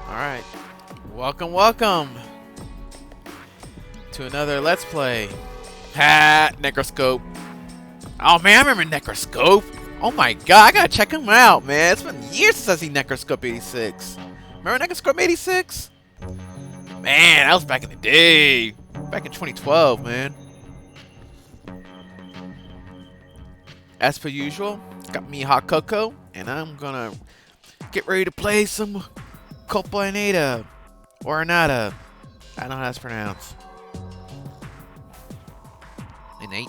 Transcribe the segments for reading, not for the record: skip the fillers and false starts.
Alright. Welcome to another Let's Play. Ha! Necroscope. Oh man, I remember Necroscope. Oh my god, I gotta check him out, man. It's been years since I've seen Necroscope 86. Remember Necroscope 86? Man, that was back in the day. Back in 2012, man. As per usual, got me hot cocoa, and I'm gonna get ready to play some Culpa Innata. Or Innata. I don't know how that's pronounced. Innate.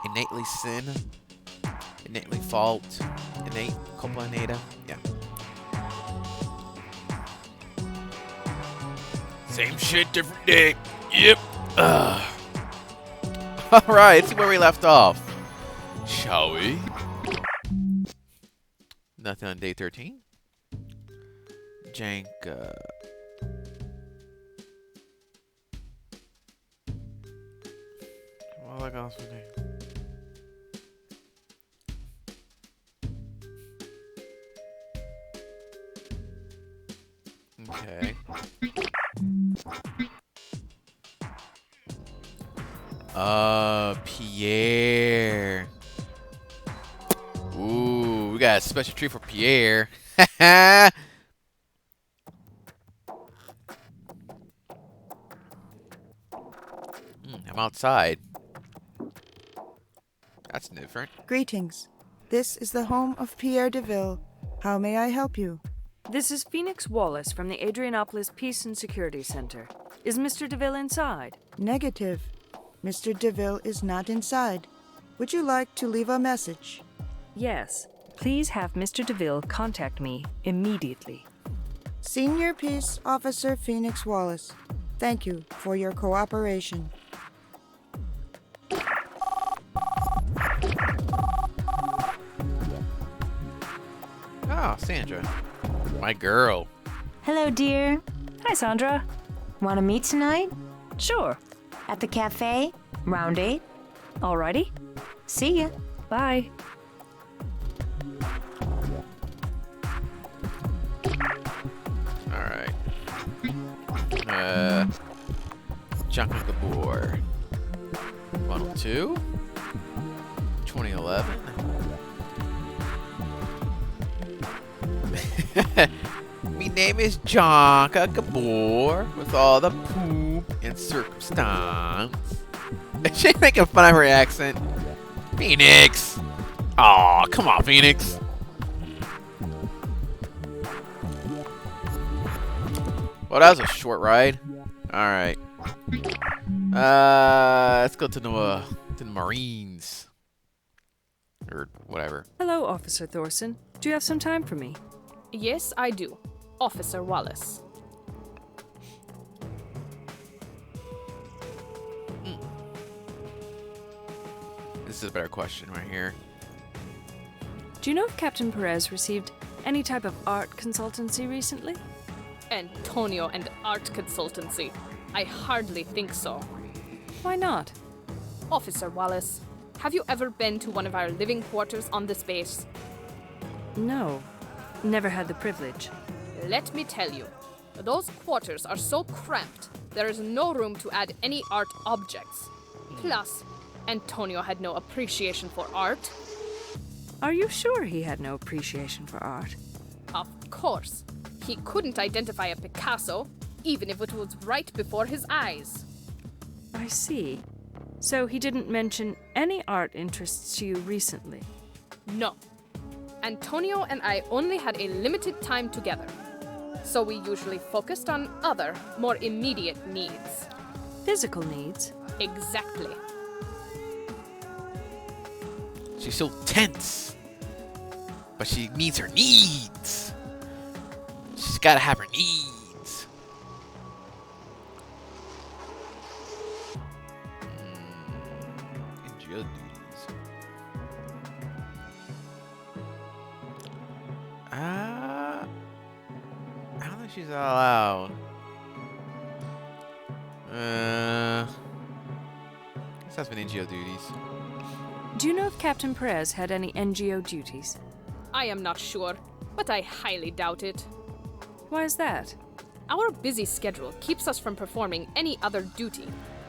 Innately sin. Innately fault. Innate. Culpa Innata. Yeah. Same shit, different day. Yep. Alright, let's see where we left off. Shall we? Nothing on day 13. Jank, what else we do? Okay. Pierre. Ooh, we got a special treat for Pierre. I'm outside. That's different. Greetings. This is the home of Pierre DeVille. How may I help you? This is Phoenix Wallace from the Adrianopolis Peace and Security Center. Is Mr. DeVille inside? Negative. Mr. DeVille is not inside. Would you like to leave a message? Yes. Please have Mr. DeVille contact me immediately. Senior Peace Officer Phoenix Wallace, thank you for your cooperation. Oh, Sandra. My girl. Hello, dear. Hi, Sandra. Want to meet tonight? Sure. At the cafe? Round 8? Alrighty. See ya. Bye. Alright. Junk of the board. 102. 2011. Me name is John Gabor with all the poop and circumstance. She making fun of her accent. Phoenix. Aw, come on, Phoenix. Well, that was a short ride. All right. Let's go to the Marines or whatever. Hello, Officer Thorson. Do you have some time for me? Yes, I do. Officer Wallace. This is a better question right here. Do you know if Captain Perez received any type of art consultancy recently? Antonio and art consultancy. I hardly think so. Why not? Officer Wallace, have you ever been to one of our living quarters on this base? No. Never had the privilege. Let me tell you, those quarters are so cramped, there is no room to add any art objects. Plus, Antonio had no appreciation for art. Are you sure he had no appreciation for art? Of course. He couldn't identify a Picasso, even if it was right before his eyes. I see. So he didn't mention any art interests to you recently? No. Antonio and I only had a limited time together, so we usually focused on other, more immediate needs. Physical needs? Exactly. She's so tense, but she needs her needs. She's gotta have her needs. NGO duties. I don't think she's allowed. Guess that's been NGO duties. Do you know if Captain Perez had any NGO duties? I am not sure, but I highly doubt it. Why is that? Our busy schedule keeps us from performing any other duty.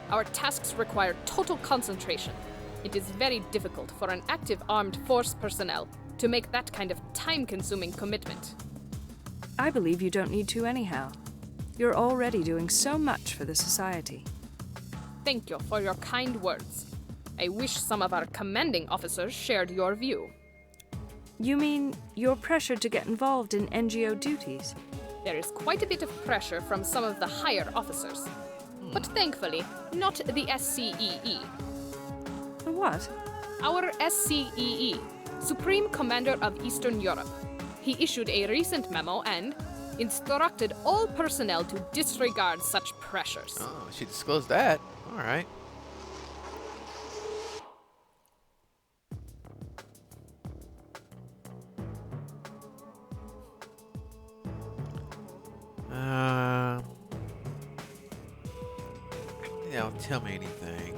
Our tasks require total concentration. It is very difficult for an active armed force personnel to make that kind of time-consuming commitment. I believe you don't need to anyhow. You're already doing so much for the society. Thank you for your kind words. I wish some of our commanding officers shared your view. You mean you're pressured to get involved in NGO duties? There is quite a bit of pressure from some of the higher officers. But thankfully, not the SCEE. The what? Our SCEE, Supreme Commander of Eastern Europe. He issued a recent memo and instructed all personnel to disregard such pressures. Oh, she disclosed that. All right. Don't tell me anything.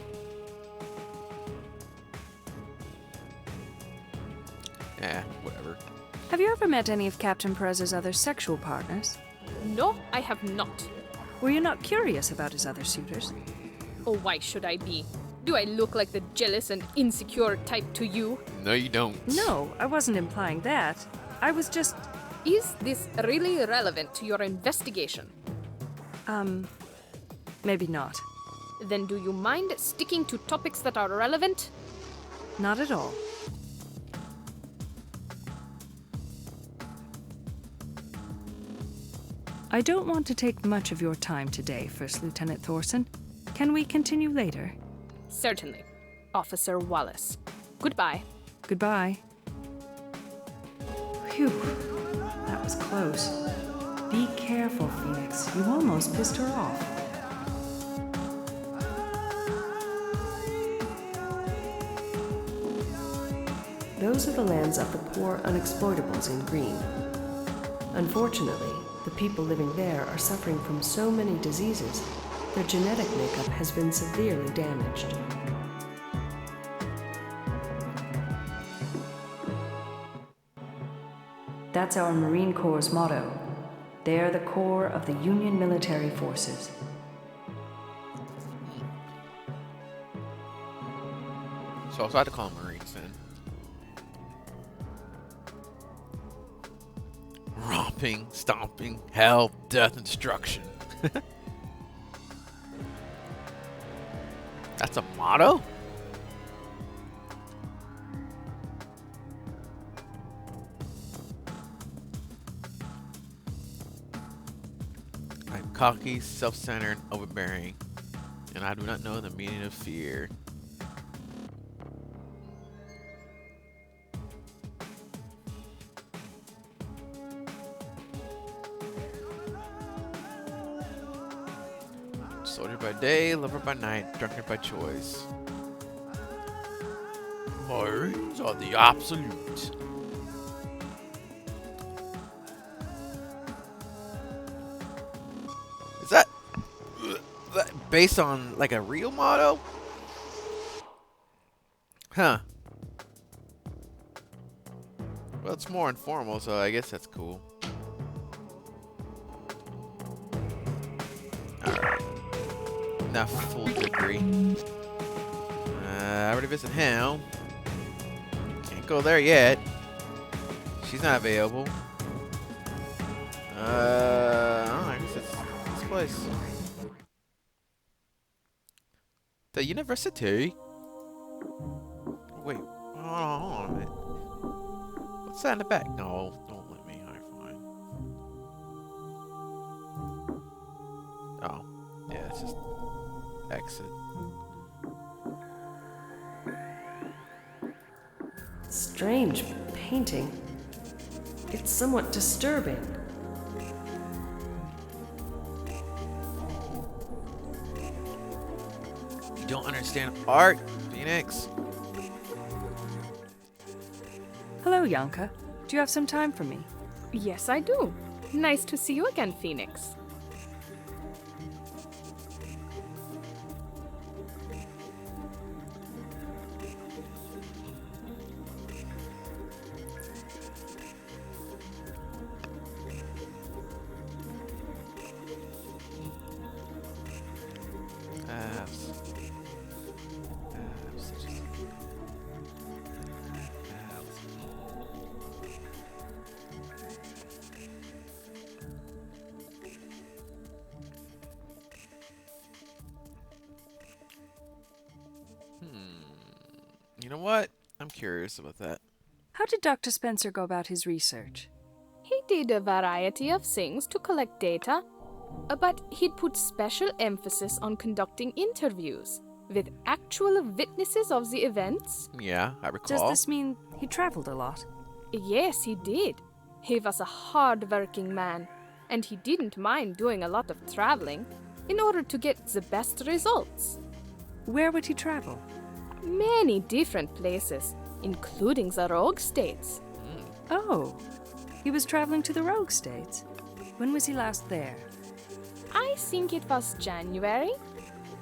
Whatever. Have you ever met any of Captain Perez's other sexual partners? No, I have not. Were you not curious about his other suitors? Oh, why should I be? Do I look like the jealous and insecure type to you? No, you don't. No, I wasn't implying that. I was just... Is this really relevant to your investigation? Maybe not. Then do you mind sticking to topics that are relevant? Not at all. I don't want to take much of your time today, First Lieutenant Thorson. Can we continue later? Certainly. Officer Wallace. Goodbye. Goodbye. Phew. That was close. Be careful, Phoenix. You almost pissed her off. Those are the lands of the poor unexploitables in green. Unfortunately, the people living there are suffering from so many diseases, their genetic makeup has been severely damaged. That's our Marine Corps' motto. They are the core of the Union military forces. So I had to call them Marines then. Romping, stomping, hell, death, and destruction. That's a motto? I'm cocky, self-centered, overbearing, and I do not know the meaning of fear. Soldier by day, lover by night, drunkard by choice. Marines are the absolute. Is that based on like a real motto? Huh. Well, it's more informal, so I guess that's cool. Alright. Now full degree. I already visited him. Can't go there yet. She's not available. I guess it's this place. The university? Wait, hold on a minute. What's that in the back? No, don't let me. Alright, fine. Oh, yeah, it's just exit. Strange painting. It's somewhat disturbing. You don't understand art, Phoenix. Hello, Yanka. Do you have some time for me? Yes, I do. Nice to see you again, Phoenix. know what? I'm curious about that. How did Dr. Spencer go about his research? He did a variety of things to collect data, but he'd put special emphasis on conducting interviews with actual witnesses of the events. Yeah, I recall. Does this mean he traveled a lot? Yes, he did. He was a hard-working man, and he didn't mind doing a lot of traveling in order to get the best results. Where would he travel? Many different places, including the Rogue States. Oh, he was traveling to the Rogue States. When was he last there? I think it was January.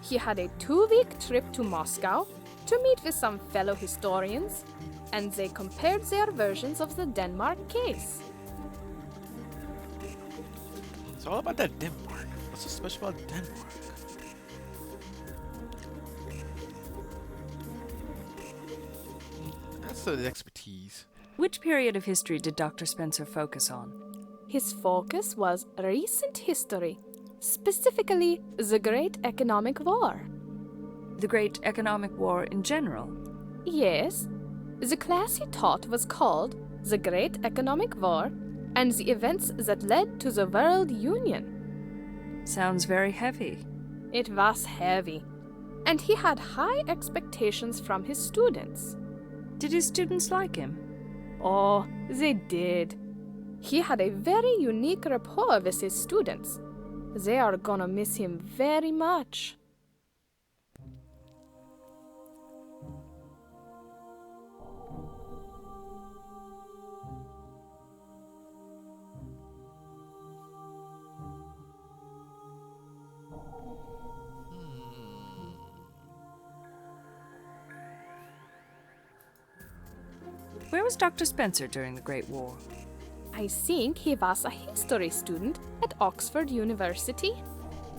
He had a 2-week trip to Moscow to meet with some fellow historians, and they compared their versions of the Denmark case. It's all about that Denmark. What's so special about Denmark? That's the expertise. Which period of history did Dr. Spencer focus on? His focus was recent history, specifically the Great Economic War. The Great Economic War in general? Yes, the class he taught was called the Great Economic War and the events that led to the World Union. Sounds very heavy. It was heavy, and he had high expectations from his students. Did his students like him? Oh, they did. He had a very unique rapport with his students. They are gonna miss him very much. Where was Dr. Spencer during the Great War? I think he was a history student at Oxford University.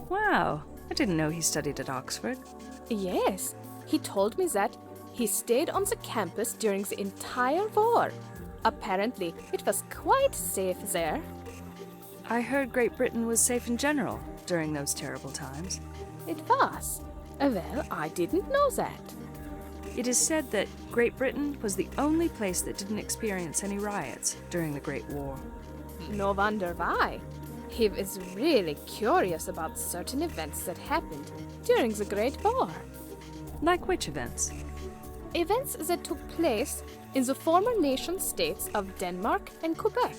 Wow, I didn't know he studied at Oxford. Yes, he told me that he stayed on the campus during the entire war. Apparently, it was quite safe there. I heard Great Britain was safe in general during those terrible times. It was. Well, I didn't know that. It is said that Great Britain was the only place that didn't experience any riots during the Great War. No wonder why. He was really curious about certain events that happened during the Great War. Like which events? Events that took place in the former nation-states of Denmark and Quebec.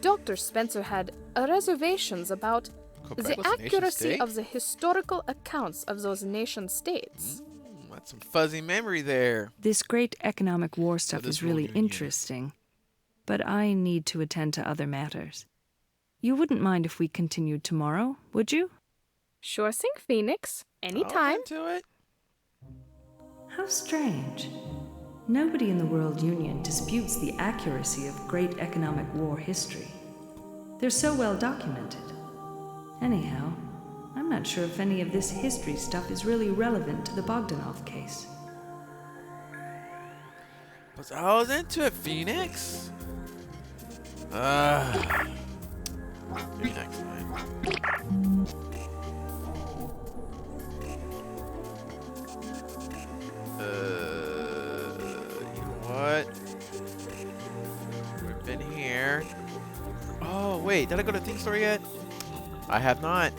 Dr. Spencer had reservations about Quebec the was a nation accuracy state? of the historical accounts of those nation-states. That's some fuzzy memory there. This Great Economic War stuff this is really World Union. interesting, but I need to attend to other matters. You wouldn't mind if we continued tomorrow, would you? Sure thing, Phoenix. Anytime. To it. How strange. Nobody in the World Union disputes the accuracy of Great Economic War history. They're so well documented. Anyhow, I'm not sure if any of this history stuff is really relevant to the Bogdanov case. But I was into it, Phoenix. Maybe next time. You know what? We've been here. Oh, wait, did I go to Thing Store yet? I have not.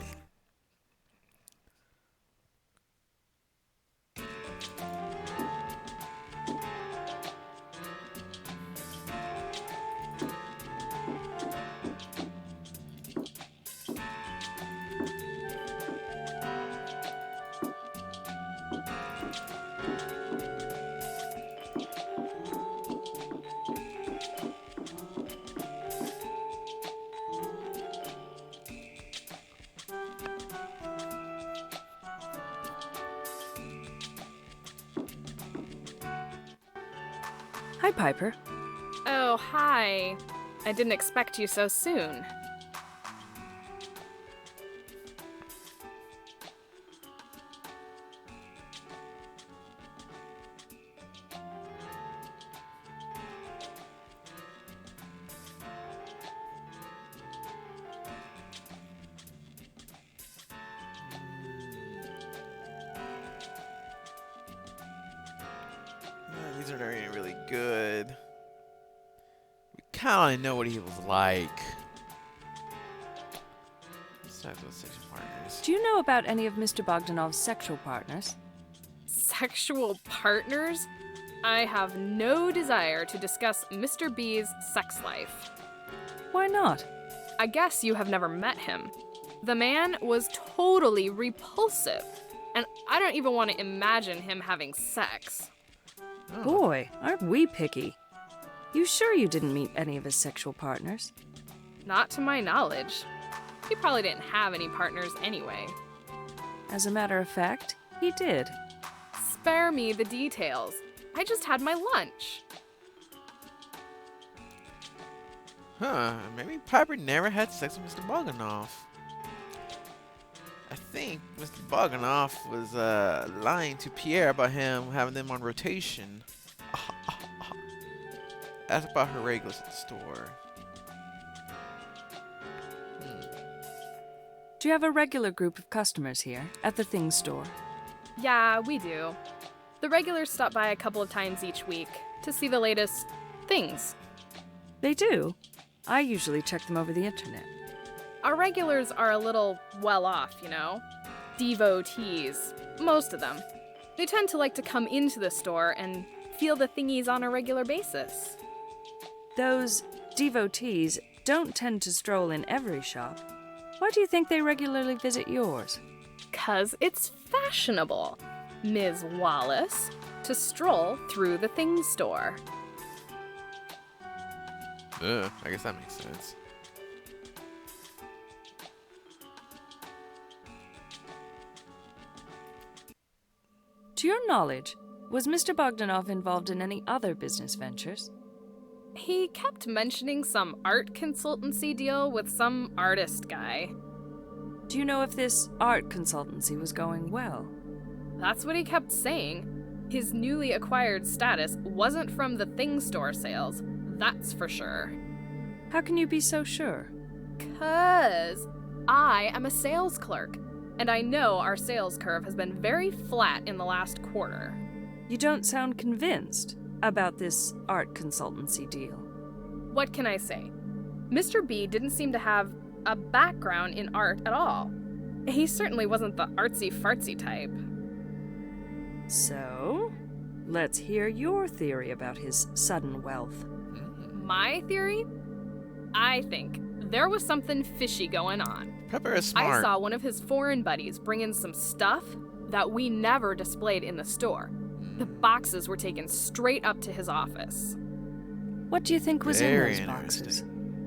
Hi, Piper. Oh, hi. I didn't expect you so soon. movies are not really good. We kind of know what he was like. Besides those sexual partners. Do you know about any of Mr. Bogdanov's sexual partners? Sexual partners? I have no desire to discuss Mr. B's sex life. Why not? I guess you have never met him. The man was totally repulsive, and I don't even want to imagine him having sex. Oh. Boy, aren't we picky. You sure you didn't meet any of his sexual partners? Not to my knowledge. He probably didn't have any partners anyway. As a matter of fact, he did. Spare me the details. I just had my lunch. Huh, maybe Piper never had sex with Mr. Bogdanov. I think Mr. Bogdanov was lying to Pierre about him having them on rotation. Ask about her regulars at the store. Do you have a regular group of customers here at the things store? Yeah, we do. The regulars stop by a couple of times each week to see the latest things. They do. I usually check them over the internet. Our regulars are a little well off, you know? Devotees. Most of them. They tend to like to come into the store and feel the thingies on a regular basis. Those devotees don't tend to stroll in every shop. Why do you think they regularly visit yours? 'Cause it's fashionable, Ms. Wallace, to stroll through the things store. I guess that makes sense. To your knowledge, was Mr. Bogdanov involved in any other business ventures? He kept mentioning some art consultancy deal with some artist guy. Do you know if this art consultancy was going well? That's what he kept saying. His newly acquired status wasn't from the thing store sales, that's for sure. How can you be so sure? 'Cause I am a sales clerk, and I know our sales curve has been very flat in the last quarter. You don't sound convinced about this art consultancy deal. What can I say? Mr. B didn't seem to have a background in art at all. He certainly wasn't the artsy-fartsy type. So, let's hear your theory about his sudden wealth. My theory? I think there was something fishy going on. Pepper is smart. I saw one of his foreign buddies bring in some stuff that we never displayed in the store. The boxes were taken straight up to his office. What do you think was Very in those boxes?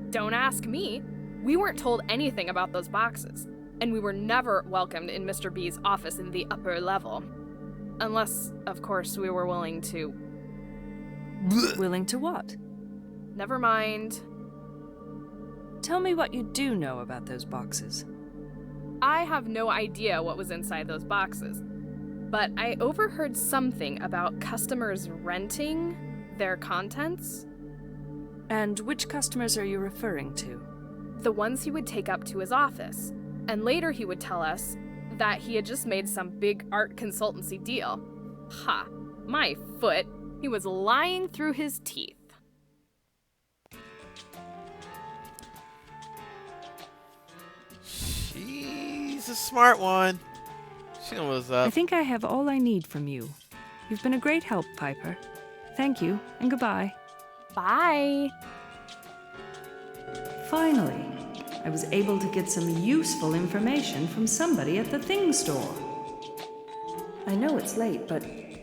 Don't ask me. We weren't told anything about those boxes, and we were never welcomed in Mr. B's office in the upper level. Unless, of course, we were willing to... Willing to what? Never mind. Tell me what you do know about those boxes. I have no idea what was inside those boxes, but I overheard something about customers renting their contents. And which customers are you referring to? The ones he would take up to his office, and later he would tell us that he had just made some big art consultancy deal. Ha! My foot! He was lying through his teeth. She's a smart one. She knows what's I up. think I have all I need from you. You've been a great help, Piper. Thank you, and goodbye. Bye! Finally, I was able to get some useful information from somebody at the things store. I know it's late, but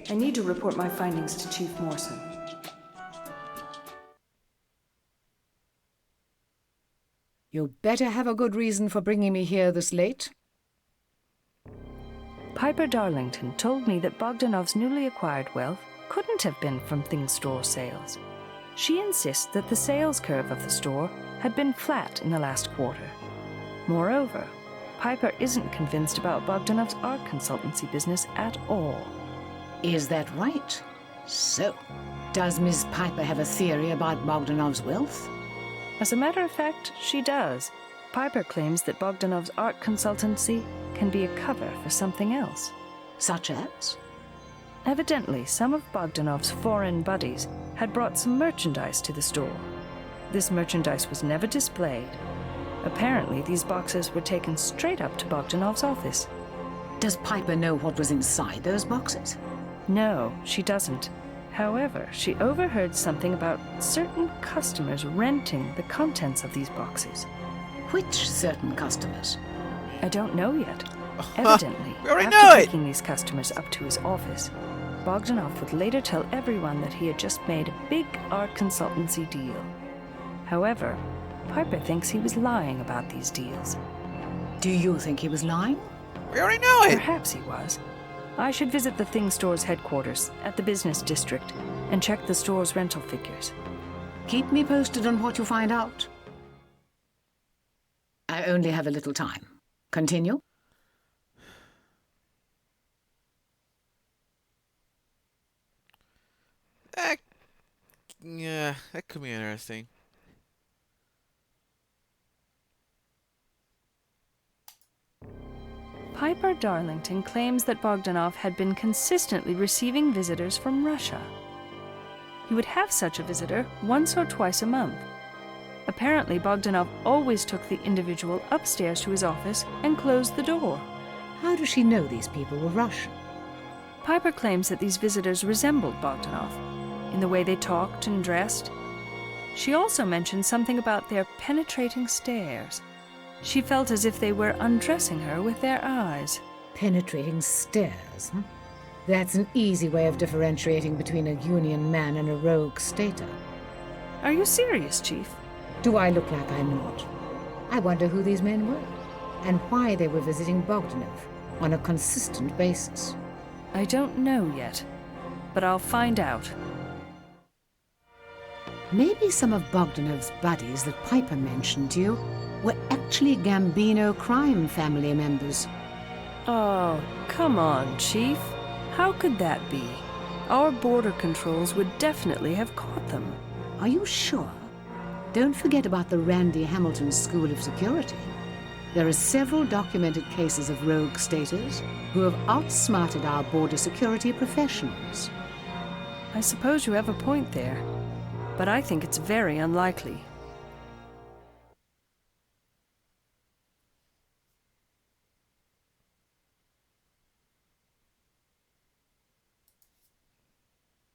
I need to report my findings to Chief Morrison. You better have a good reason for bringing me here this late. Piper Darlington told me that Bogdanov's newly acquired wealth couldn't have been from things store sales. She insists that the sales curve of the store had been flat in the last quarter. Moreover, Piper isn't convinced about Bogdanov's art consultancy business at all. Is that right? So, does Miss Piper have a theory about Bogdanov's wealth? As a matter of fact, she does. Piper claims that Bogdanov's art consultancy can be a cover for something else. Such as? Evidently, some of Bogdanov's foreign buddies had brought some merchandise to the store. This merchandise was never displayed. Apparently, these boxes were taken straight up to Bogdanov's office. Does Piper know what was inside those boxes? No, she doesn't. However, she overheard something about certain customers renting the contents of these boxes. Which certain customers? I don't know yet. Evidently, We already know after it. taking these customers up to his office, Bogdanov would later tell everyone that he had just made a big art consultancy deal. However, Piper thinks he was lying about these deals. Do you think he was lying? We already know it. Perhaps he was. I should visit the Thing Store's headquarters at the business district and check the store's rental figures. Keep me posted on what you find out. I only have a little time. Continue. Yeah, that could be interesting. Piper Darlington claims that Bogdanov had been consistently receiving visitors from Russia. He would have such a visitor once or twice a month. Apparently, Bogdanov always took the individual upstairs to his office and closed the door. How does she know these people were Russian? Piper claims that these visitors resembled Bogdanov in the way they talked and dressed. She also mentioned something about their penetrating stares. She felt as if they were undressing her with their eyes. Penetrating stares, huh? That's an easy way of differentiating between a union man and a rogue stater. Are you serious, Chief? Do I look like I'm not? I wonder who these men were, and why they were visiting Bogdanov on a consistent basis. I don't know yet, but I'll find out. Maybe some of Bogdanov's buddies that Piper mentioned to you were actually Gambino crime family members. Oh, come on, Chief. How could that be? Our border controls would definitely have caught them. Are you sure? Don't forget about the Randy Hamilton School of Security. There are several documented cases of rogue staters who have outsmarted our border security professionals. I suppose you have a point there, but I think it's very unlikely.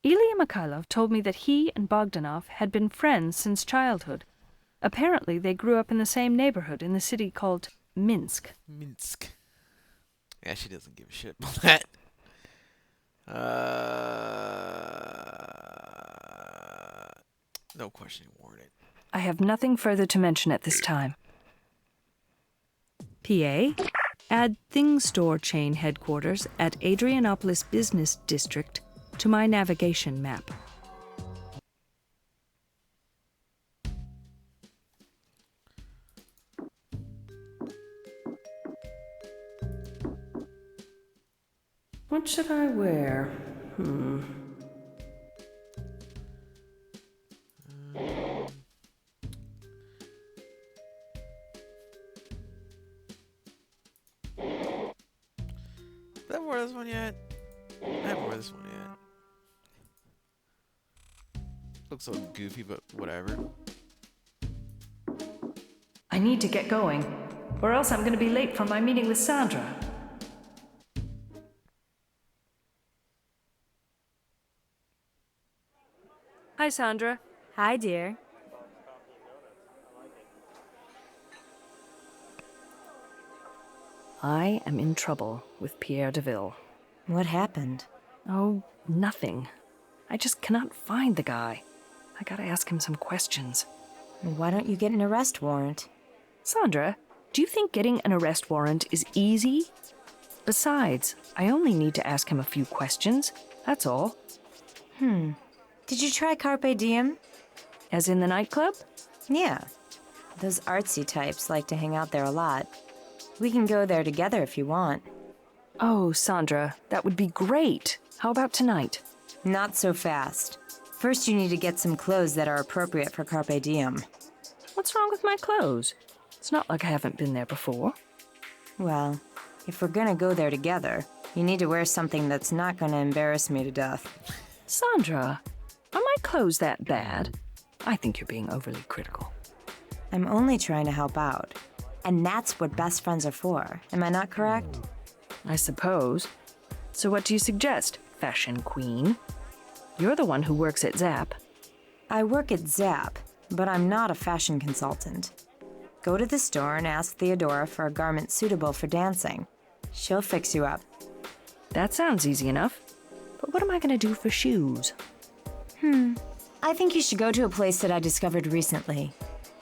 Ilya Mikhailov told me that he and Bogdanov had been friends since childhood. Apparently, they grew up in the same neighborhood in the city called Minsk. Minsk. Yeah, she doesn't give a shit about that. No question warranted. I have nothing further to mention at this time. PA, add Thing Store chain headquarters at Adrianopolis Business District to my navigation map. What should I wear? Did I wear this one yet? I haven't worn this one yet. Looks so goofy, but whatever. I need to get going, or else I'm going to be late for my meeting with Sandra. Hi, Sandra. Hi, dear. I am in trouble with Pierre Deville. What happened? Oh, nothing. I just cannot find the guy. I gotta ask him some questions. Why don't you get an arrest warrant? Sandra, do you think getting an arrest warrant is easy? Besides, I only need to ask him a few questions. That's all. Did you try Carpe Diem? As in the nightclub? Yeah. Those artsy types like to hang out there a lot. We can go there together if you want. Oh, Sandra, that would be great. How about tonight? Not so fast. First, you need to get some clothes that are appropriate for Carpe Diem. What's wrong with my clothes? It's not like I haven't been there before. Well, if we're gonna go there together, You need to wear something that's not going to embarrass me to death. Sandra, are my clothes that bad? I think you're being overly critical. I'm only trying to help out. And that's what best friends are for. Am I not correct? I suppose. So what do you suggest, fashion queen? You're the one who works at Zap. I work at Zap, but I'm not a fashion consultant. Go to the store and ask Theodora for a garment suitable for dancing. She'll fix you up. That sounds easy enough. But what am I going to do for shoes? I think you should go to a place that I discovered recently.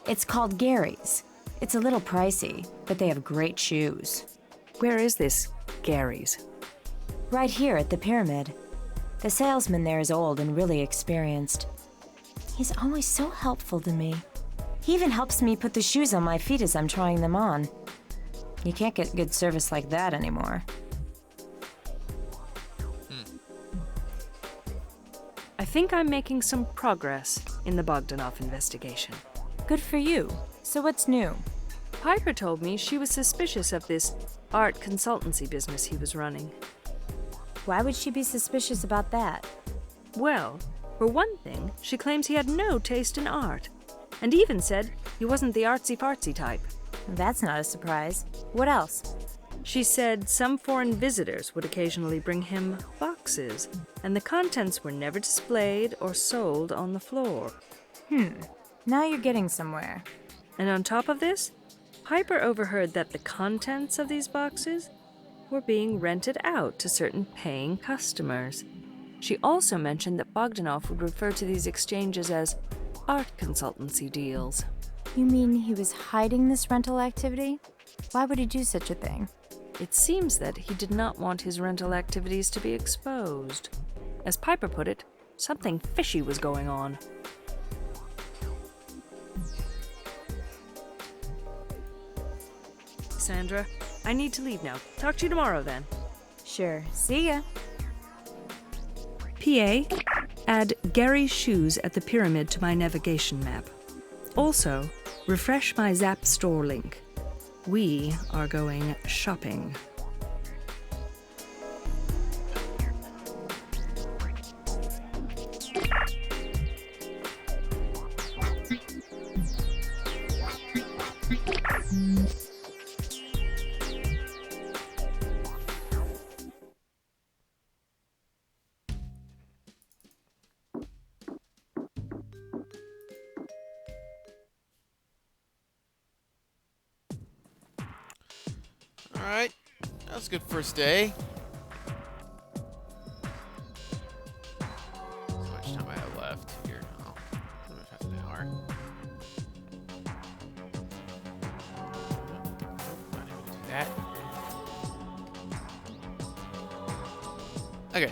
It's called Gary's. It's a little pricey, but they have great shoes. Where is this Gary's? Right here at the Pyramid. The salesman there is old and really experienced. He's always so helpful to me. He even helps me put the shoes on my feet as I'm trying them on. You can't get good service like that anymore. I think I'm making some progress in the Bogdanov investigation. Good for you. So what's new? Piper told me she was suspicious of this art consultancy business he was running. Why would she be suspicious about that? Well, for one thing, she claims he had no taste in art, and even said he wasn't the artsy-fartsy type. That's not a surprise. What else? She said some foreign visitors would occasionally bring him boxes, and the contents were never displayed or sold on the floor. Now you're getting somewhere. And on top of this, Piper overheard that the contents of these boxes were being rented out to certain paying customers. She also mentioned that Bogdanov would refer to these exchanges as art consultancy deals. You mean he was hiding this rental activity? Why would he do such a thing? It seems that he did not want his rental activities to be exposed. As Piper put it, something fishy was going on. Sandra, I need to leave now. Talk to you tomorrow then. Sure. See ya. PA, add Gary's shoes at the Pyramid to my navigation map. Also, refresh my Zap store link. We are going shopping. Alright, that was a good first day. So much time I have left here. Oh, past an hour. Not even do that. Okay.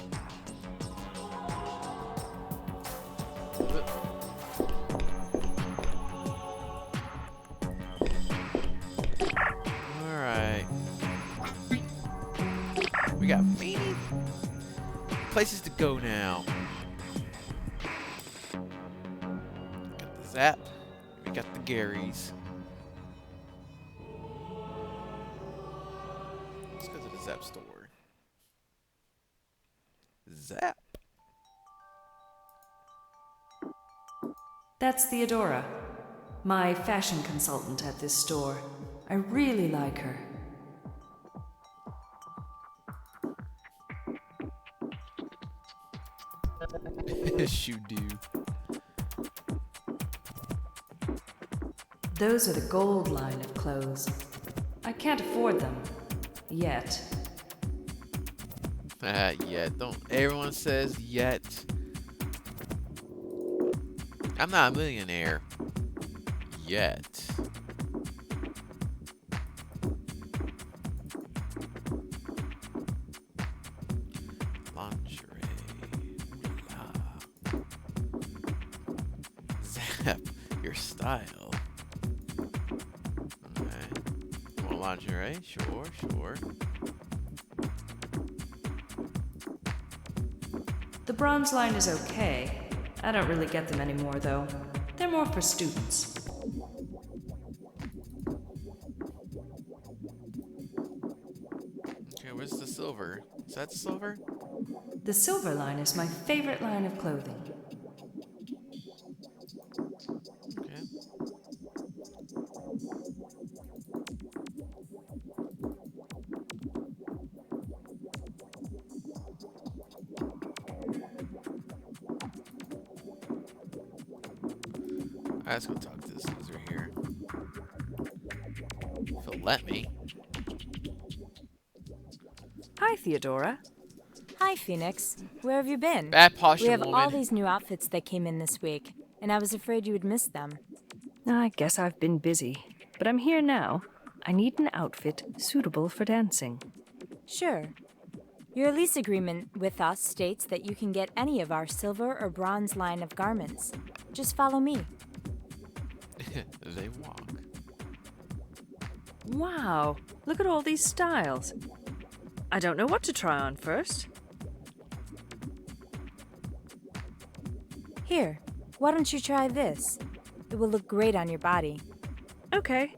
We got many places to go now. Got the Zap. We got the Garys. Let's go to the Zap store. Zap. That's Theodora, my fashion consultant at this store. I really like her. Yes, you do. Those are the gold line of clothes. I can't afford them. Yet. Yet. Don't. Everyone says yet. I'm not a millionaire. Yet. Lingerie. Zap. Your style. Okay. You want lingerie? Sure, sure. The bronze line is okay. I don't really get them anymore, though. They're more for students. Okay, where's the silver silver. Is that silver? The silver line is my favorite line of clothing. Okay. Alright, let's go talk to this loser here. If he'll let me. Hi, Theodora. Hi, Phoenix. Where have you been? Bad posture, We have woman. all these new outfits that came in this week, and I was afraid you would miss them. I guess I've been busy, but I'm here now. I need an outfit suitable for dancing. Sure. Your lease agreement with us states that you can get any of our silver or bronze line of garments. Just follow me. They walk. Wow, look at all these styles. I don't know what to try on first. Here, why don't you try this? It will look great on your body. Okay.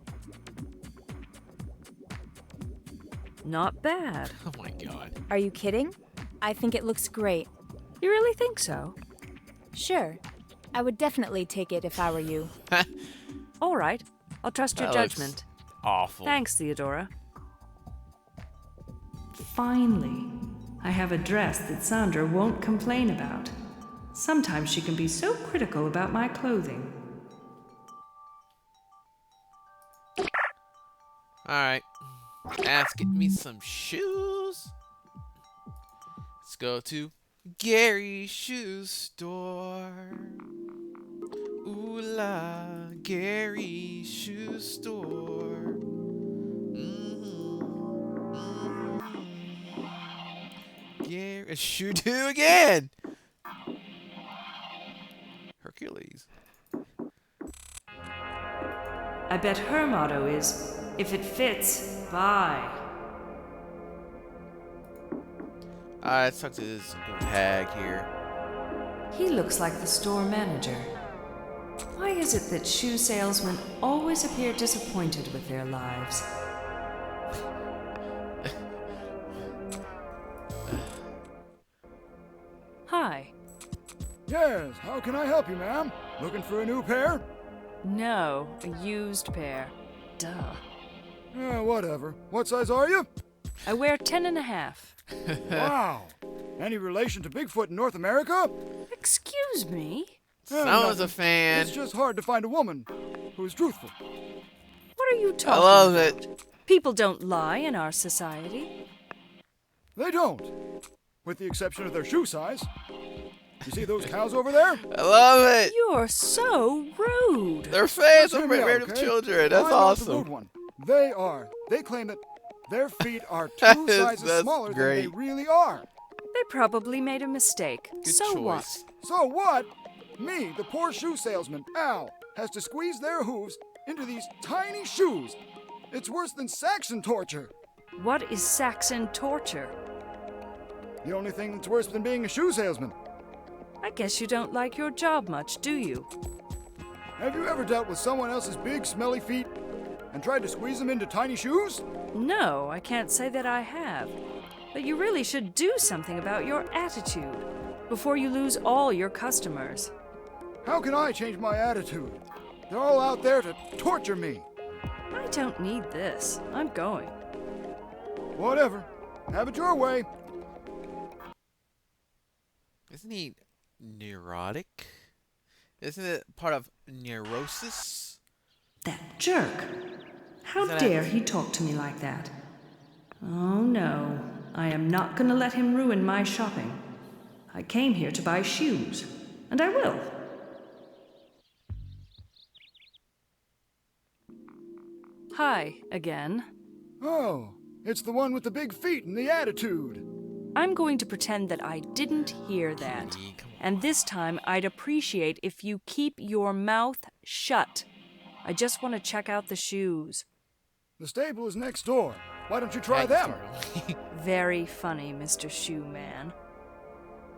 Not bad. Oh my god. Are you kidding? I think it looks great. You really think so? Sure. I would definitely take it if I were you. All right, I'll trust your That looks judgment. Awful. Thanks, Theodora. Finally, I have a dress that Sandra won't complain about. Sometimes she can be so critical about my clothing. Alright. Let's get me some shoes. Let's go to Gary's shoe store. Ooh la, Gary's shoe store. Gary, shoe do again. Hercules. I bet her motto is, if it fits, buy. Let's talk to this hag here. He looks like the store manager. Why is it that shoe salesmen always appear disappointed with their lives? Hi. Yes, how can I help you, ma'am? Looking for a new pair? No, a used pair. Duh. Whatever. What size are you? I wear 10.5. Wow. Any relation to Bigfoot in North America? Excuse me? Someone's a Nothing. fan. It's just hard to find a woman who is truthful. What are you I talking love about? it. People don't lie in our society. They don't, with the exception of their shoe size. You see those cows over there? I love it. You're so rude. Their fans Hear are me out, random okay? children. That's I'm not the rude awesome. one. They are. They claim that their feet are That two is- sizes that's smaller great. than they really are. They probably made a mistake. Good so choice. what? So what? Me, the poor shoe salesman, Al, has to squeeze their hooves into these tiny shoes. It's worse than Saxon torture. What is Saxon torture? The only thing that's worse than being a shoe salesman. I guess you don't like your job much, do you? Have you ever dealt with someone else's big, smelly feet and tried to squeeze them into tiny shoes? No, I can't say that I have. But you really should do something about your attitude before you lose all your customers. How can I change my attitude? They're all out there to torture me. I don't need this. I'm going. Whatever. Have it your way. Isn't he neurotic? Isn't it part of neurosis? That jerk. How Is that dare a- he talk to me like that? Oh no, I am not going to let him ruin my shopping. I came here to buy shoes, and I will. Hi, again. Oh, it's the one with the big feet and the attitude. I'm going to pretend that I didn't hear that. Cutie, come on. And this time, I'd appreciate if you keep your mouth shut. I just want to check out the shoes. The stable is next door. Why don't you try Hag them? startled. Very funny, Mr. Shoe Man.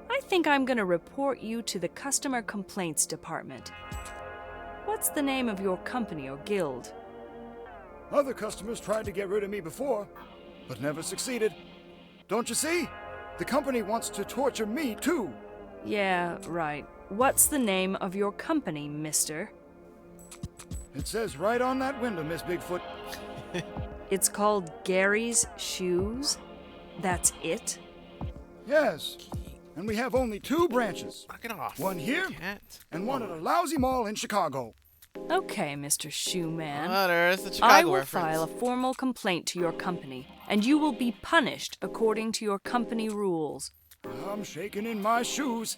I think I'm going to report you to the Customer Complaints Department. What's the name of your company or guild? Other customers tried to get rid of me before, but never succeeded. Don't you see? The company wants to torture me, too. Yeah, right. What's the name of your company, mister? It says right on that window, Miss Bigfoot. It's called Gary's Shoes? That's it? Yes. And we have only 2 branches. Knock it off. One here, Cat. and one at a lousy mall in Chicago. Okay, Mr. Shoeman. There's the I Chicago will reference. file a formal complaint to your company, and you will be punished according to your company rules. I'm shaking in my shoes.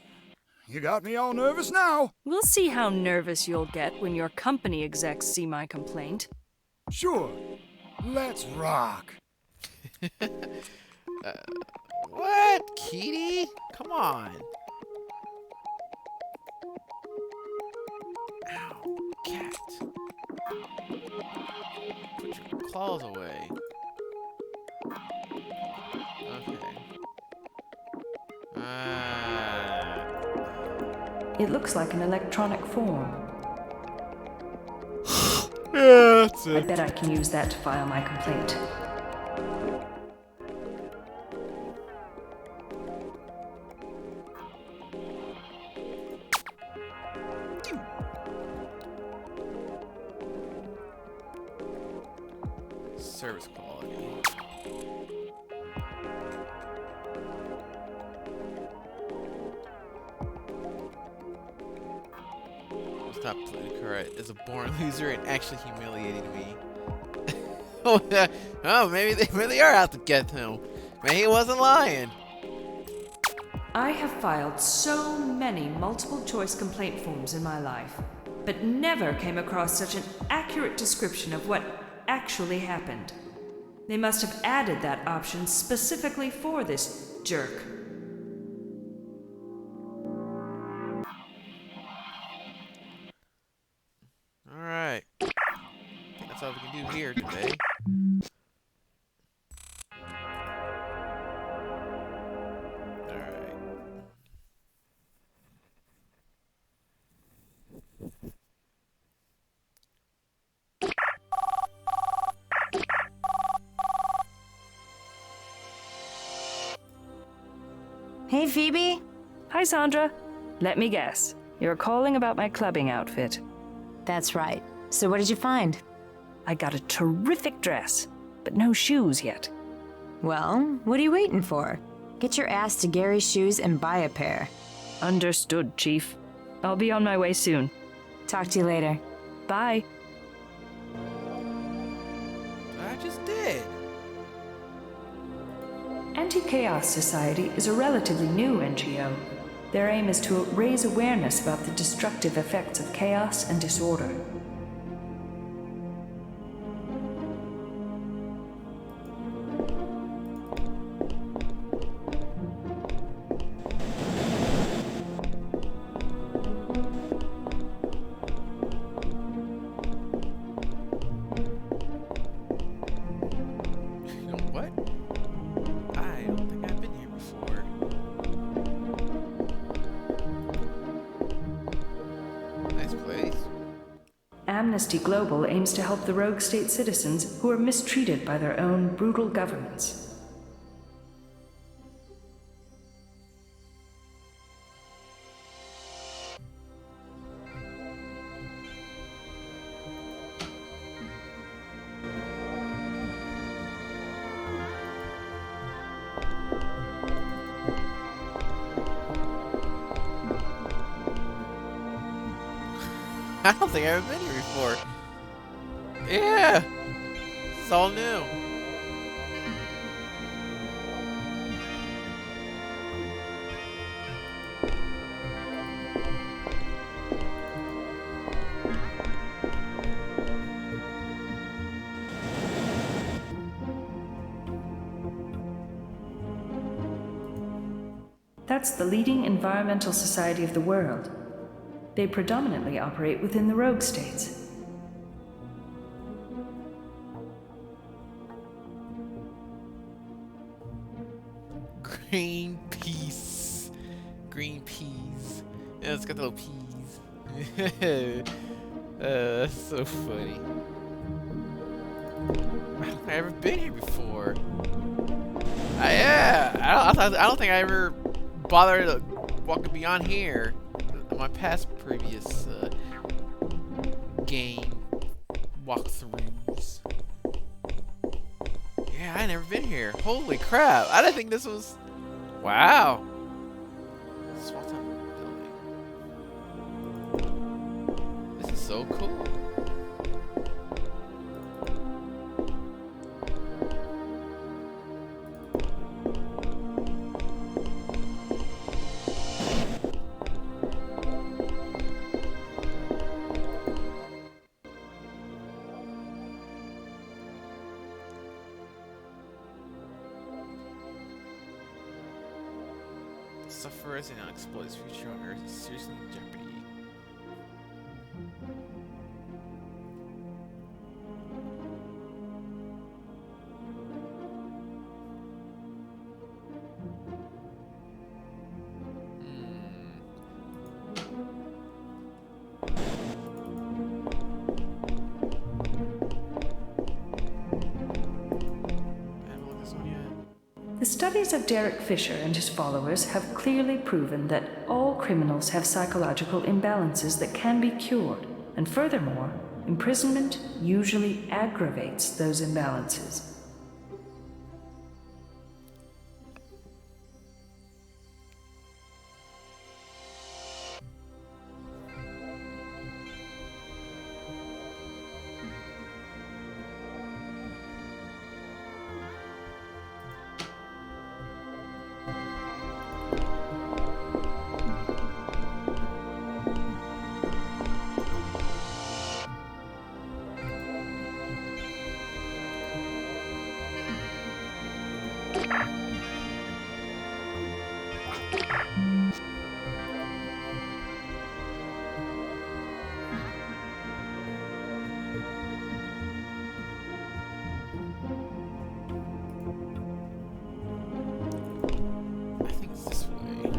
You got me all nervous now. We'll see how nervous you'll get when your company execs see my complaint. Sure. Let's rock. What, Kitty? Come on. Ow, cat. Put your claws away. Okay. It looks like an electronic form. Yeah, that's I bet I can use that to file my complaint. Service quality. Stop politically correct. Is a born loser and actually humiliating me. Oh, yeah. Oh, maybe they really are out to get him. Maybe he wasn't lying. I have filed so many multiple choice complaint forms in my life, but never came across such an accurate description of what actually happened. They must have added that option specifically for this jerk. Alright. That's all we can do here today. Alright. Hey, Phoebe. Hi, Sandra. Let me guess. You're calling about my clubbing outfit. That's right. So what did you find? I got a terrific dress, but no shoes yet. Well, what are you waiting for? Get your ass to Gary's Shoes and buy a pair. Understood, Chief. I'll be on my way soon. Talk to you later. Bye. I just did. Anti-Chaos Society is a relatively new NGO. Their aim is to raise awareness about the destructive effects of chaos and disorder. What? I don't think I've been here before. Nice place. Amnesty Global aims to help the rogue state citizens who are mistreated by their own brutal governments. I don't think I've been here before. Yeah! It's all new. That's the leading environmental society of the world. They predominantly operate within the rogue states. Green peas. Green peas. Yeah, it's got the little peas. That's so funny. I don't think I've ever been here before. Yeah, I don't think I ever bothered walking beyond here. In my past previous game walkthroughs. Yeah, I never been here. Holy crap! I didn't think this was. Wow. Small town building. This is so cool. Sufferers and unexplored future on Earth is seriously in jeopardy. The studies of Derek Fisher and his followers have clearly proven that all criminals have psychological imbalances that can be cured, and furthermore, imprisonment usually aggravates those imbalances. I think it's this way.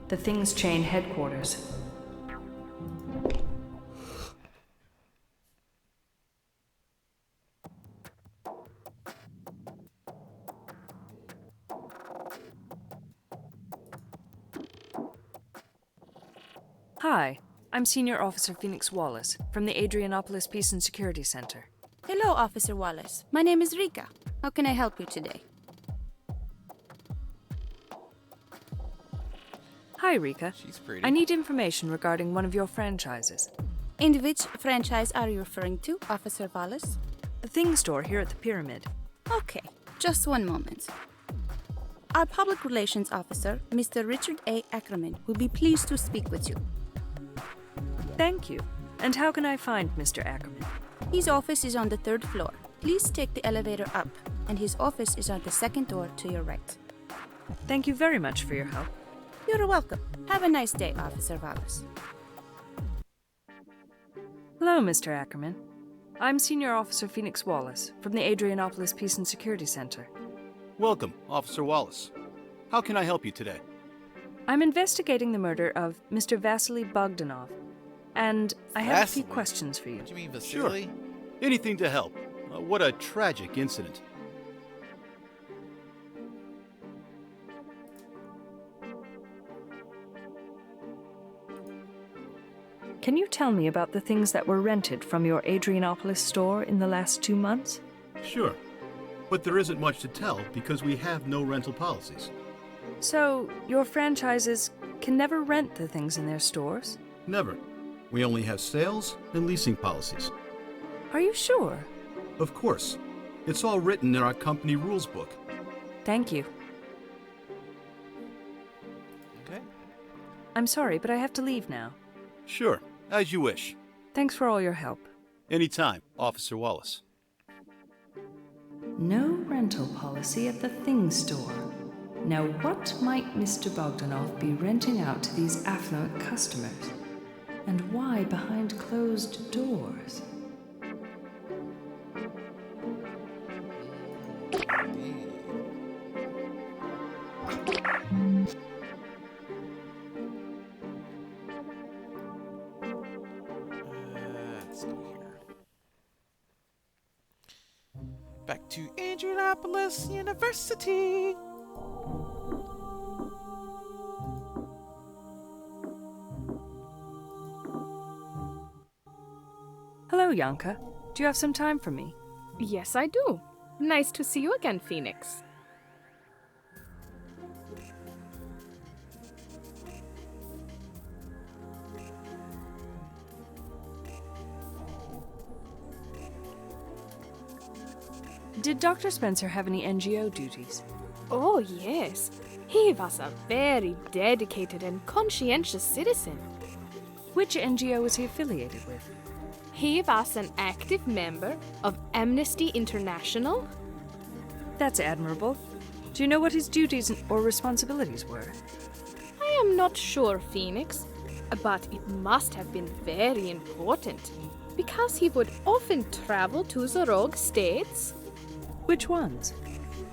The Things Chain headquarters. Hi, I'm Senior Officer Phoenix Wallace from the Adrianopolis Peace and Security Center. Hello, Officer Wallace. My name is Rika. How can I help you today? Hi, Rika. She's pretty. I need information regarding one of your franchises. And which franchise are you referring to, Officer Wallace? The Thing Store here at the Pyramid. Okay, just one moment. Our Public Relations Officer, Mr. Richard A. Ackerman, will be pleased to speak with you. Thank you. And how can I find Mr. Ackerman? His office is on the 3rd floor. Please take the elevator up, and his office is on the 2nd door to your right. Thank you very much for your help. You're welcome. Have a nice day, Officer Wallace. Hello, Mr. Ackerman. I'm Senior Officer Phoenix Wallace from the Adrianopolis Peace and Security Center. Welcome, Officer Wallace. How can I help you today? I'm investigating the murder of Mr. Vasily Bogdanov, and I have a few Vasily? questions for you. What do you mean, Sure. Vasily? Anything to help. What a tragic incident. Can you tell me about the things that were rented from your Adrianopolis store in the last 2 months? Sure. But there isn't much to tell because we have no rental policies. So, your franchises can never rent the things in their stores? Never. We only have sales and leasing policies. Are you sure? Of course. It's all written in our company rules book. Thank you. Okay. I'm sorry, but I have to leave now. Sure, as you wish. Thanks for all your help. Anytime, Officer Wallace. No rental rental policy at the Thing Store. Now, what might Mr. Bogdanov be renting out to these affluent customers? And why behind closed doors? Let's go here. Back to Indianapolis University. Hello, Yanka. Do you have some time for me? Yes, I do. Nice to see you again, Phoenix. Did Dr. Spencer have any NGO duties? Oh, yes. He was a very dedicated and conscientious citizen. Which NGO was he affiliated with? He was an active member of Amnesty International. That's admirable. Do you know what his duties or responsibilities were? I am not sure, Phoenix, but it must have been very important because he would often travel to the rogue states. Which ones?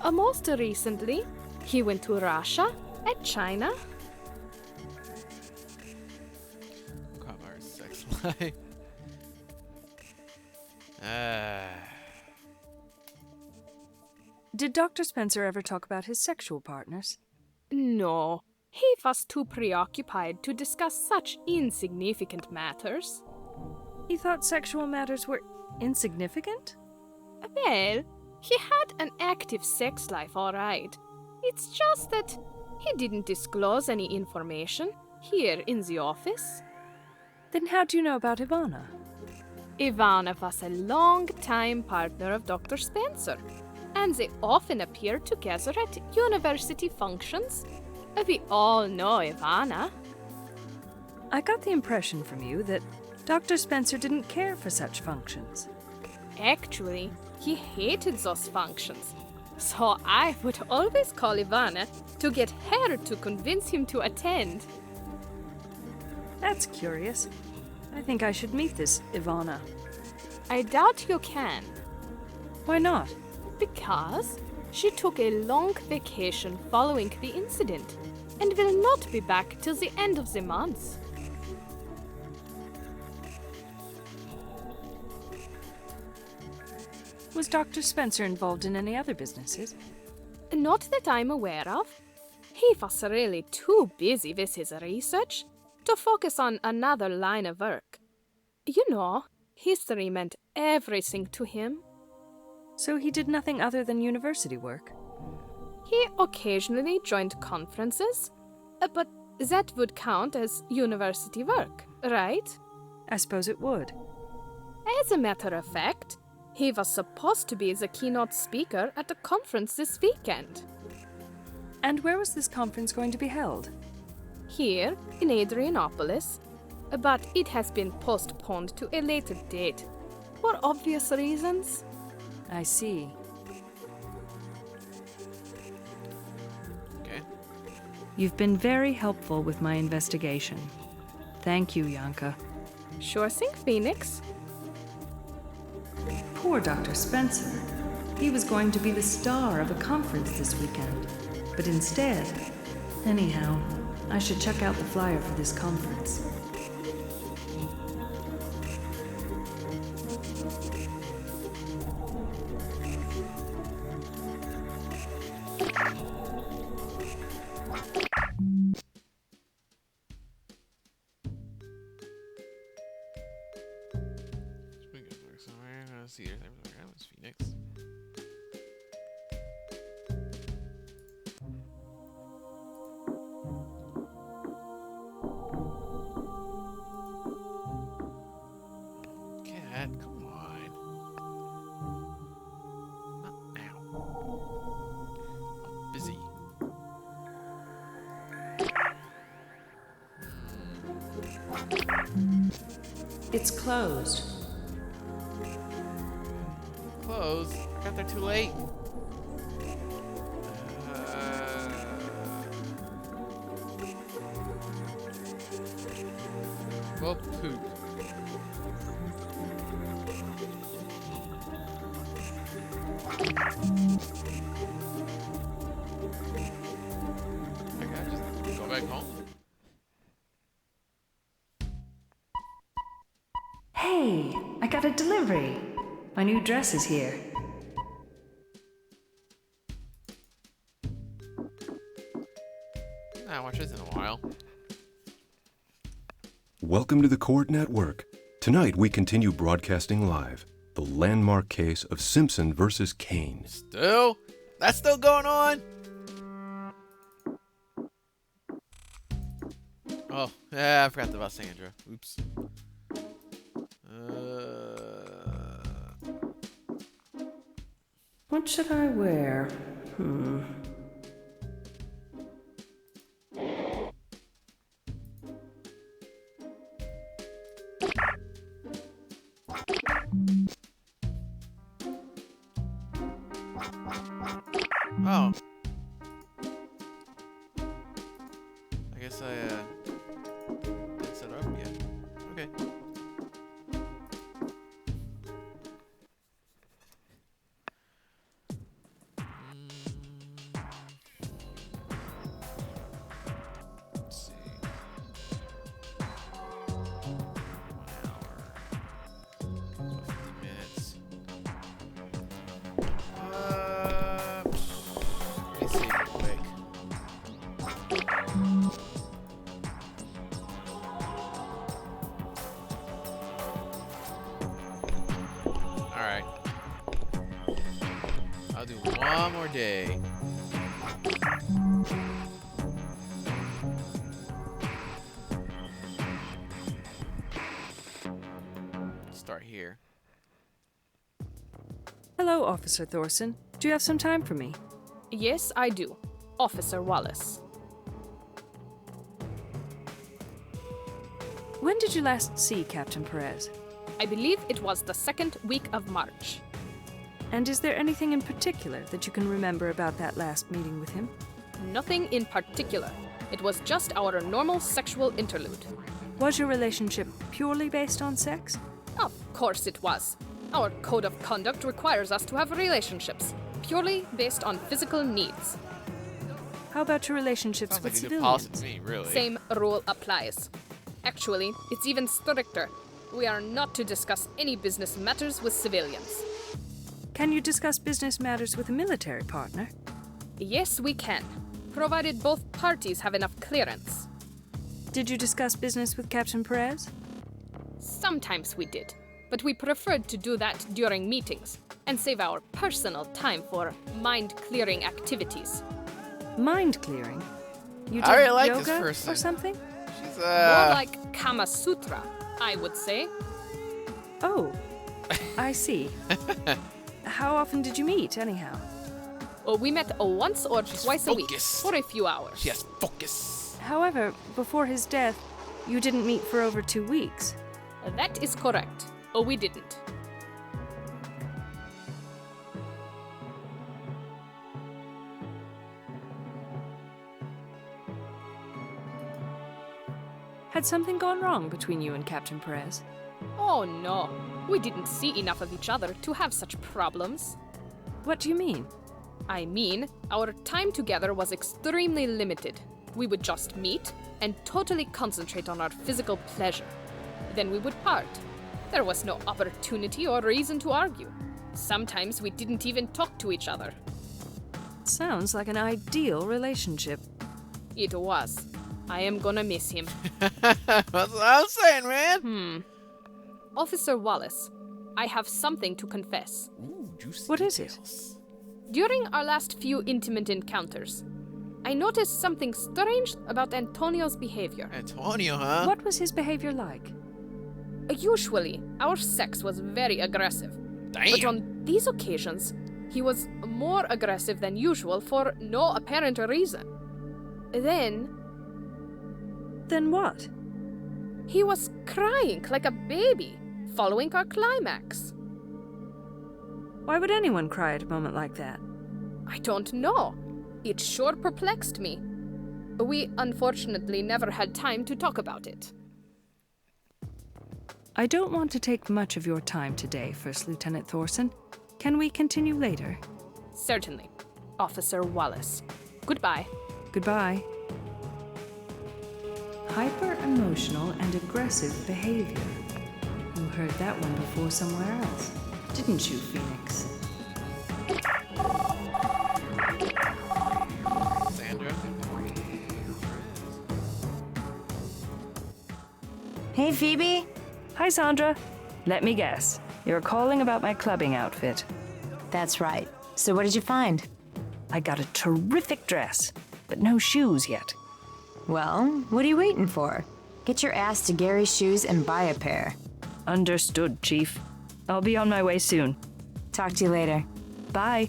Most recently, he went to Russia and China. Commerce, sex life. Did Dr. Spencer ever talk about his sexual partners? No, he was too preoccupied to discuss such insignificant matters. He thought sexual matters were insignificant? Well, he had an active sex life, all right. It's just that he didn't disclose any information here in the office. Then how do you know about Ivana? Ivana was a long-time partner of Dr. Spencer, and they often appear together at university functions. We all know Ivana. I got the impression from you that Dr. Spencer didn't care for such functions. Actually, he hated those functions. So I would always call Ivana to get her to convince him to attend. That's curious. I think I should meet this Ivana. I doubt you can. Why not? Because she took a long vacation following the incident and will not be back till the end of the month. Was Dr. Spencer involved in any other businesses? Not that I'm aware of. He was really too busy with his research to focus on another line of work. You know, history meant everything to him. So he did nothing other than university work? He occasionally joined conferences, but that would count as university work, right? I suppose it would. As a matter of fact, he was supposed to be the keynote speaker at a conference this weekend. And where was this conference going to be held? Here, in Adrianopolis, but it has been postponed to a later date, for obvious reasons. I see. Okay. You've been very helpful with my investigation. Thank you, Yanka. Sure thing, Phoenix. Poor Dr. Spencer. He was going to be the star of a conference this weekend. But instead... Anyhow, I should check out the flyer for this conference. Phoenix. Cat, come on. Not now. I'm busy. It's closed. Close. I got there too late. poop. Okay, just go back home. Hey, I got a delivery. My new dress is here. I watched this in a while. Welcome to the Court Network. Tonight we continue broadcasting live the landmark case of Simpson versus Kane. Still? That's still going on? Oh, yeah, I forgot about Sandra. Oops. What should I wear? Oh. I guess I, didn't set it up yet. Okay. Let's see. 1 hour. 50 minutes. Let me see real quick. Alright. I'll do one more day. Start here. Hello, Officer Thorson. Do you have some time for me? Yes, I do. Officer Wallace. When did you last see Captain Perez? I believe it was the 2nd week of March. And is there anything in particular that you can remember about that last meeting with him? Nothing in particular. It was just our normal sexual interlude. Was your relationship purely based on sex? Of course it was. Our code of conduct requires us to have relationships, purely based on physical needs. How about your relationships Sounds like with a new policy civilians? to me, really. Same rule applies. Actually, it's even stricter. We are not to discuss any business matters with civilians. Can you discuss business matters with a military partner? Yes, we can, provided both parties have enough clearance. Did you discuss business with Captain Perez? Sometimes we did, but we preferred to do that during meetings and save our personal time for mind-clearing activities. Mind clearing? You I really did like this yoga person. or something? She's, More like Kama Sutra, I would say. Oh, I see. How often did you meet, anyhow? Well, we met once or twice a week focused. for a few hours. She has focus. However, before his death, you didn't meet for over 2 weeks. That is correct. Oh, we didn't. Had something gone wrong between you and Captain Perez? Oh no, we didn't see enough of each other to have such problems. What do you mean? I mean, our time together was extremely limited. We would just meet and totally concentrate on our physical pleasure. Then we would part. There was no opportunity or reason to argue. Sometimes we didn't even talk to each other. Sounds like an ideal relationship. It was. I am gonna miss him. That's what I was saying, man. Officer Wallace, I have something to confess. Ooh, juicy What is it? details. During our last few intimate encounters, I noticed something strange about Antonio's behavior. Antonio, huh? What was his behavior like? Usually, our sex was very aggressive. But Damn. on these occasions, he was more aggressive than usual for no apparent reason. Then, Then what? he was crying like a baby, following our climax. Why would anyone cry at a moment like that? I don't know. It sure perplexed me. We unfortunately never had time to talk about it. I don't want to take much of your time today, First Lieutenant Thorson. Can we continue later? Certainly. Officer Wallace. Goodbye. Goodbye. Hyper-emotional and aggressive behavior. You heard that one before somewhere else, didn't you, Phoenix? Sandra? Hey, Phoebe. Hi, Sandra. Let me guess. You're calling about my clubbing outfit. That's right. So what did you find? I got a terrific dress, but no shoes yet. Well, what are you waiting for? Get your ass to Gary's Shoes and buy a pair. Understood, Chief. I'll be on my way soon. Talk to you later. Bye.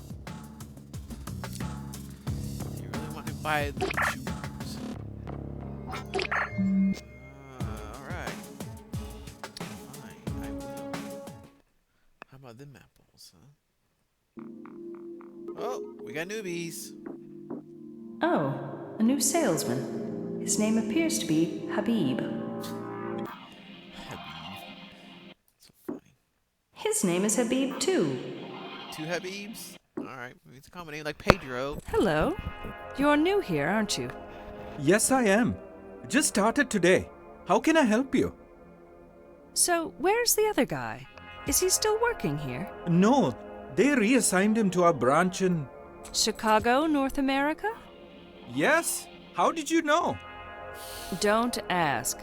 You really want to buy the shoes? Alright. Fine, I will. How about them apples, huh? Oh, we got newbies. Oh, a new salesman. His name appears to be Habib. So funny. His name is Habib, too. Two Habibs? Alright, it's a common name like Pedro. Hello. You're new here, aren't you? Yes, I am. Just started today. How can I help you? So, where's the other guy? Is he still working here? No, they reassigned him to our branch in... Chicago, North America? Yes? How did you know? Don't ask.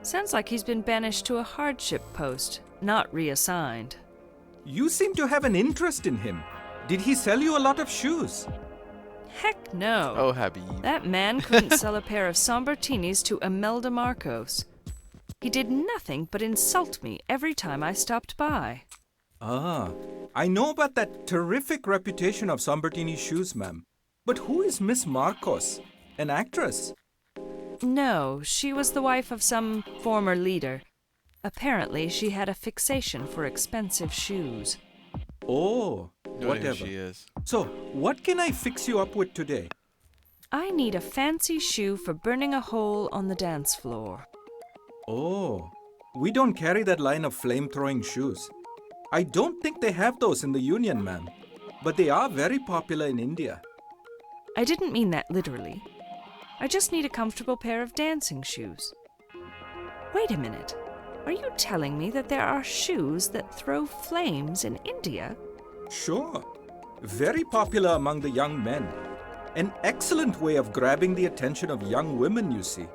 Sounds like he's been banished to a hardship post, not reassigned. You seem to have an interest in him. Did he sell you a lot of shoes? Heck no. Oh, Habib. That man couldn't sell a pair of Sombertinis to Imelda Marcos. He did nothing but insult me every time I stopped by. Ah, I know about that terrific reputation of Sombertini shoes, ma'am. But who is Miss Marcos? An actress? No, she was the wife of some former leader. Apparently, she had a fixation for expensive shoes. Oh, No idea whatever. who she is. So, what can I fix you up with today? I need a fancy shoe for burning a hole on the dance floor. Oh, we don't carry that line of flame-throwing shoes. I don't think they have those in the Union, ma'am. But they are very popular in India. I didn't mean that literally. I just need a comfortable pair of dancing shoes. Wait a minute. Are you telling me that there are shoes that throw flames in India? Sure. Very popular among the young men. An excellent way of grabbing the attention of young women, you see.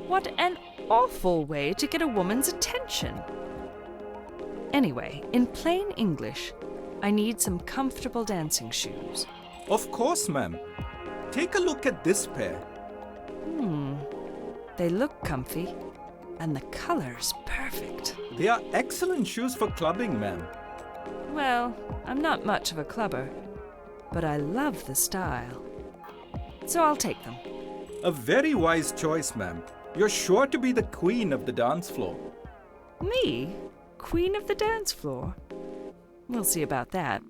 What an awful way to get a woman's attention. Anyway, in plain English, I need some comfortable dancing shoes. Of course, ma'am. Take a look at this pair. They look comfy, and the color's perfect. They are excellent shoes for clubbing, ma'am. Well, I'm not much of a clubber, but I love the style. So I'll take them. A very wise choice, ma'am. You're sure to be the queen of the dance floor. Me? Queen of the dance floor? We'll see about that.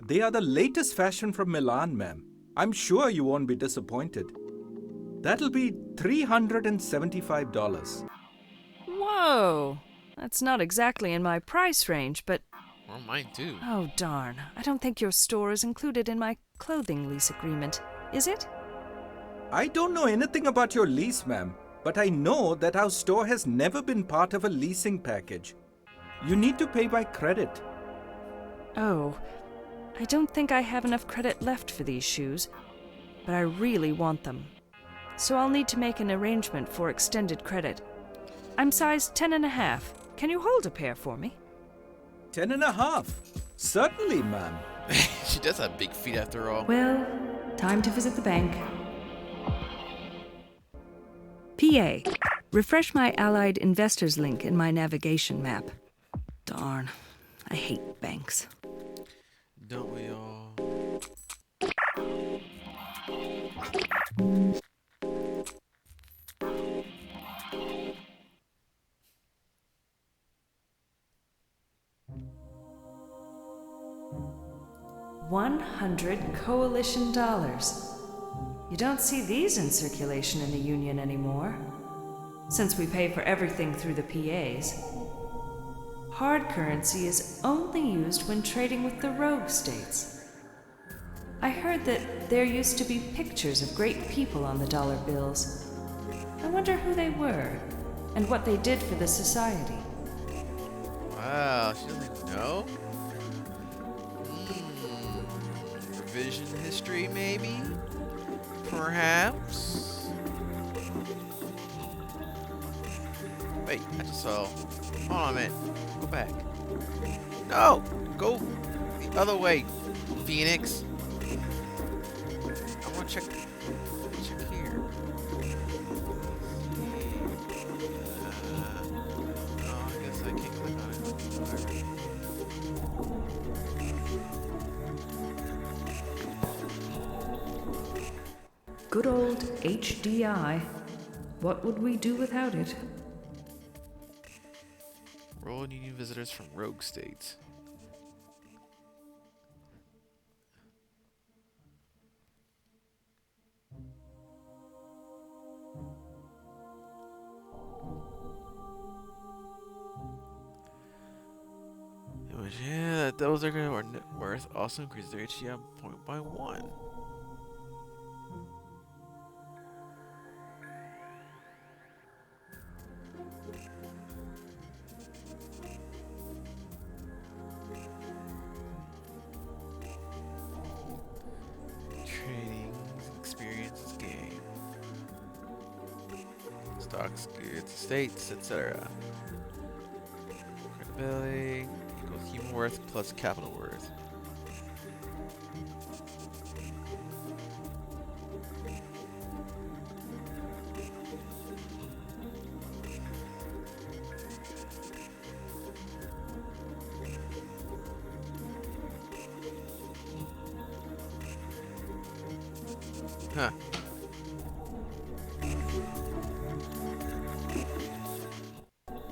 They are the latest fashion from Milan, ma'am. I'm sure you won't be disappointed. That'll be $375. Whoa! That's not exactly in my price range, but... Well, mine too. Oh, darn. I don't think your store is included in my clothing lease agreement. Is it? I don't know anything about your lease, ma'am, but I know that our store has never been part of a leasing package. You need to pay by credit. Oh, I don't think I have enough credit left for these shoes, but I really want them. So I'll need to make an arrangement for extended credit. I'm size 10.5. Can you hold a pair for me? 10.5. Certainly, ma'am. She does have big feet after all. Well, time to visit the bank. PA, refresh my Allied Investors link in my navigation map. Darn, I hate banks. Don't we all? $100 coalition dollars. You don't see these in circulation in the Union anymore. since we pay for everything through the PAs. Hard currency is only used when trading with the rogue states. I heard that there used to be pictures of great people on the dollar bills. I wonder who they were and what they did for the society. Wow, she doesn't even know? Revision history, maybe? Perhaps? Wait, I just saw... Hold on a minute. Go back. No! Go the other way, Phoenix. I want to check here. Oh, I guess I can't click on it. Whatever. Good old HDI. What would we do without it? Roll and Union visitors from rogue states. Yeah, those are going to net worth also increases their HDI point by 1. Trading experiences gain. Stocks, goods, estates, etc. Credibility equals human worth plus capital worth. Huh.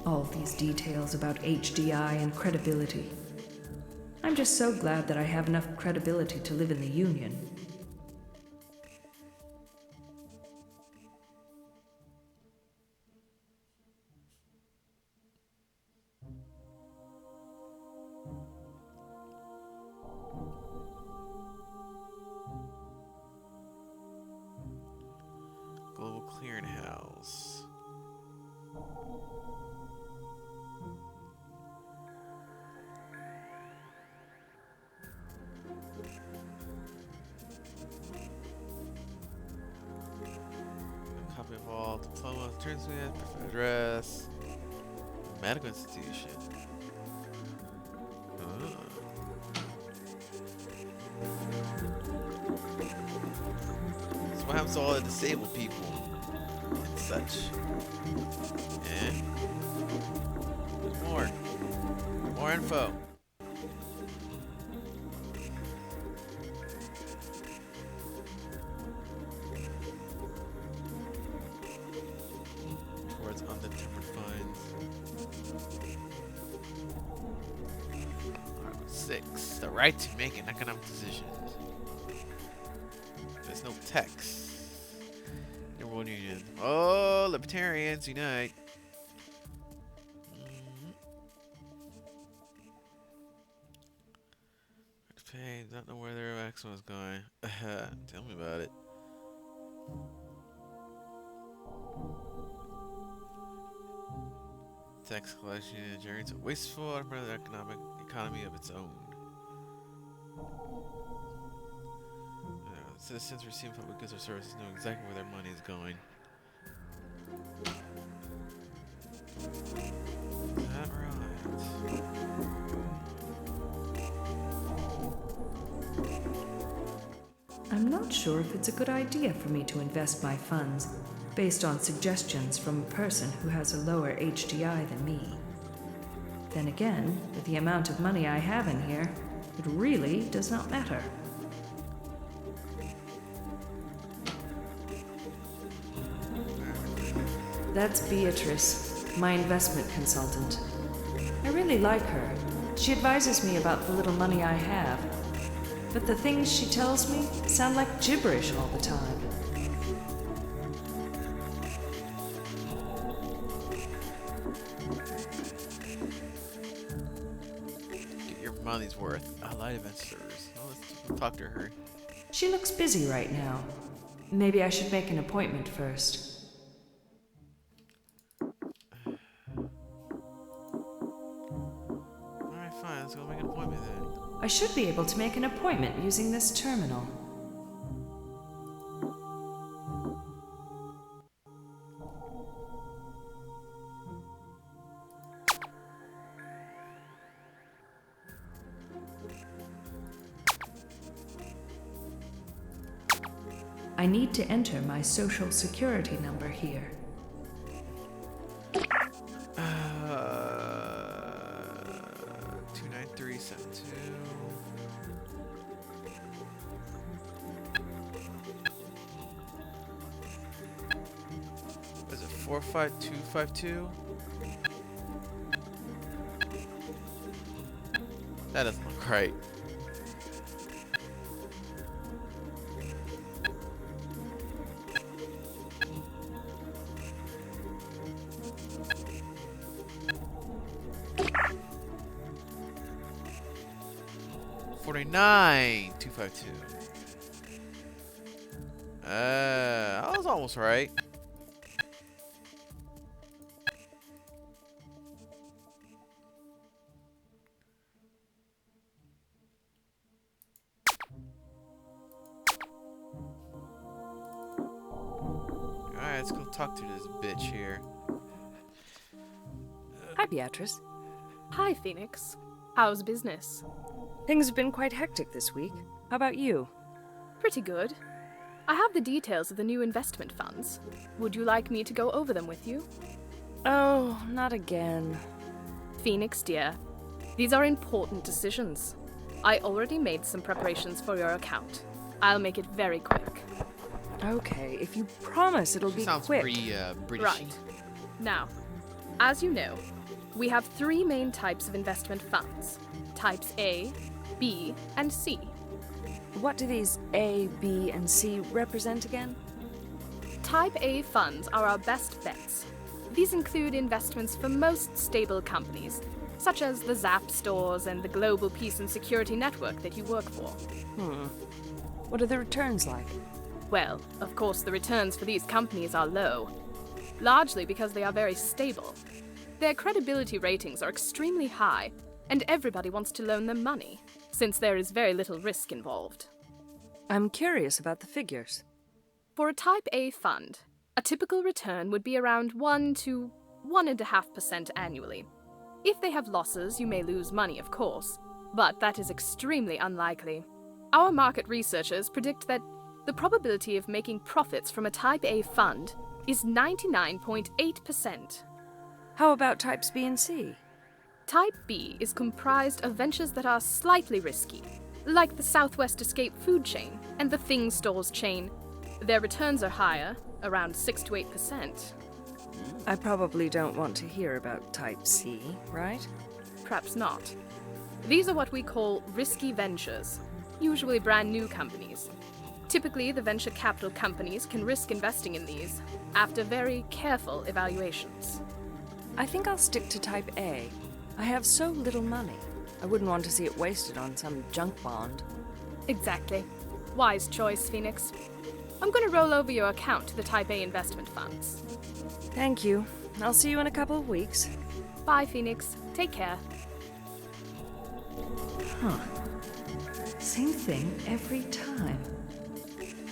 All these details about HDI and credibility. I'm just so glad that I have enough credibility to live in the Union. Global Clearinghouse. Copy of all diplomas, transmit, address, medical institution. So what happens to all the disabled people and such? Yeah. There's more. More info. Towards undetermined funds. Article 6. The right to make an economic decision. There's no text. The World Union. Oh, libertarians unite. Pay. Don't know where their maximum is going. Tell me about it. Tax collection generates a wasteful and the economic economy of its own. Citizens receiving public goods or services know exactly where their money is going. Is that right? I'm not sure if it's a good idea for me to invest my funds based on suggestions from a person who has a lower HDI than me. Then again, with the amount of money I have in here, it really does not matter. That's Beatrice, my investment consultant. I really like her. She advises me about the little money I have. But the things she tells me sound like gibberish all the time. money's worth. I lied about service. Oh, let's talk to her. She looks busy right now. Maybe I should make an appointment first. Alright, fine. Let's go make an appointment then. I should be able to make an appointment using this terminal. I need to enter my social security number here. 29372. Is it 45252? That doesn't look right. $49,252. I was almost right. Alright, let's go talk to this bitch here. Hi, Beatrice. Hi, Phoenix. How's business? Things have been quite hectic this week. How about you? Pretty good. I have the details of the new investment funds. Would you like me to go over them with you? Oh, not again. Phoenix, dear, these are important decisions. I already made some preparations for your account. I'll make it very quick. Okay, if you promise it'll She be sounds quick. pretty British. Right. Now, as you know, we have three main types of investment funds. Types A, B, and C. What do these A, B, and C represent again? Type A funds are our best bets. These include investments for most stable companies, such as the Zap stores and the global peace and security network that you work for. What are the returns like? Well, of course, the returns for these companies are low, largely because they are very stable. Their credibility ratings are extremely high, and everybody wants to loan them money, since there is very little risk involved. I'm curious about the figures. For a Type A fund, a typical return would be around 1 to 1.5% annually. If they have losses, you may lose money, of course, but that is extremely unlikely. Our market researchers predict that the probability of making profits from a Type A fund is 99.8%. How about types B and C? Type B is comprised of ventures that are slightly risky, like the Southwest Escape food chain and the Thing Stores chain. Their returns are higher, around 6 to 8%. I probably don't want to hear about type C, right? Perhaps not. These are what we call risky ventures, usually brand new companies. Typically, the venture capital companies can risk investing in these after very careful evaluations. I think I'll stick to type A. I have so little money. I wouldn't want to see it wasted on some junk bond. Exactly. Wise choice, Phoenix. I'm going to roll over your account to the Type A investment funds. Thank you. I'll see you in a couple of weeks. Bye, Phoenix. Take care. Huh. Same thing every time.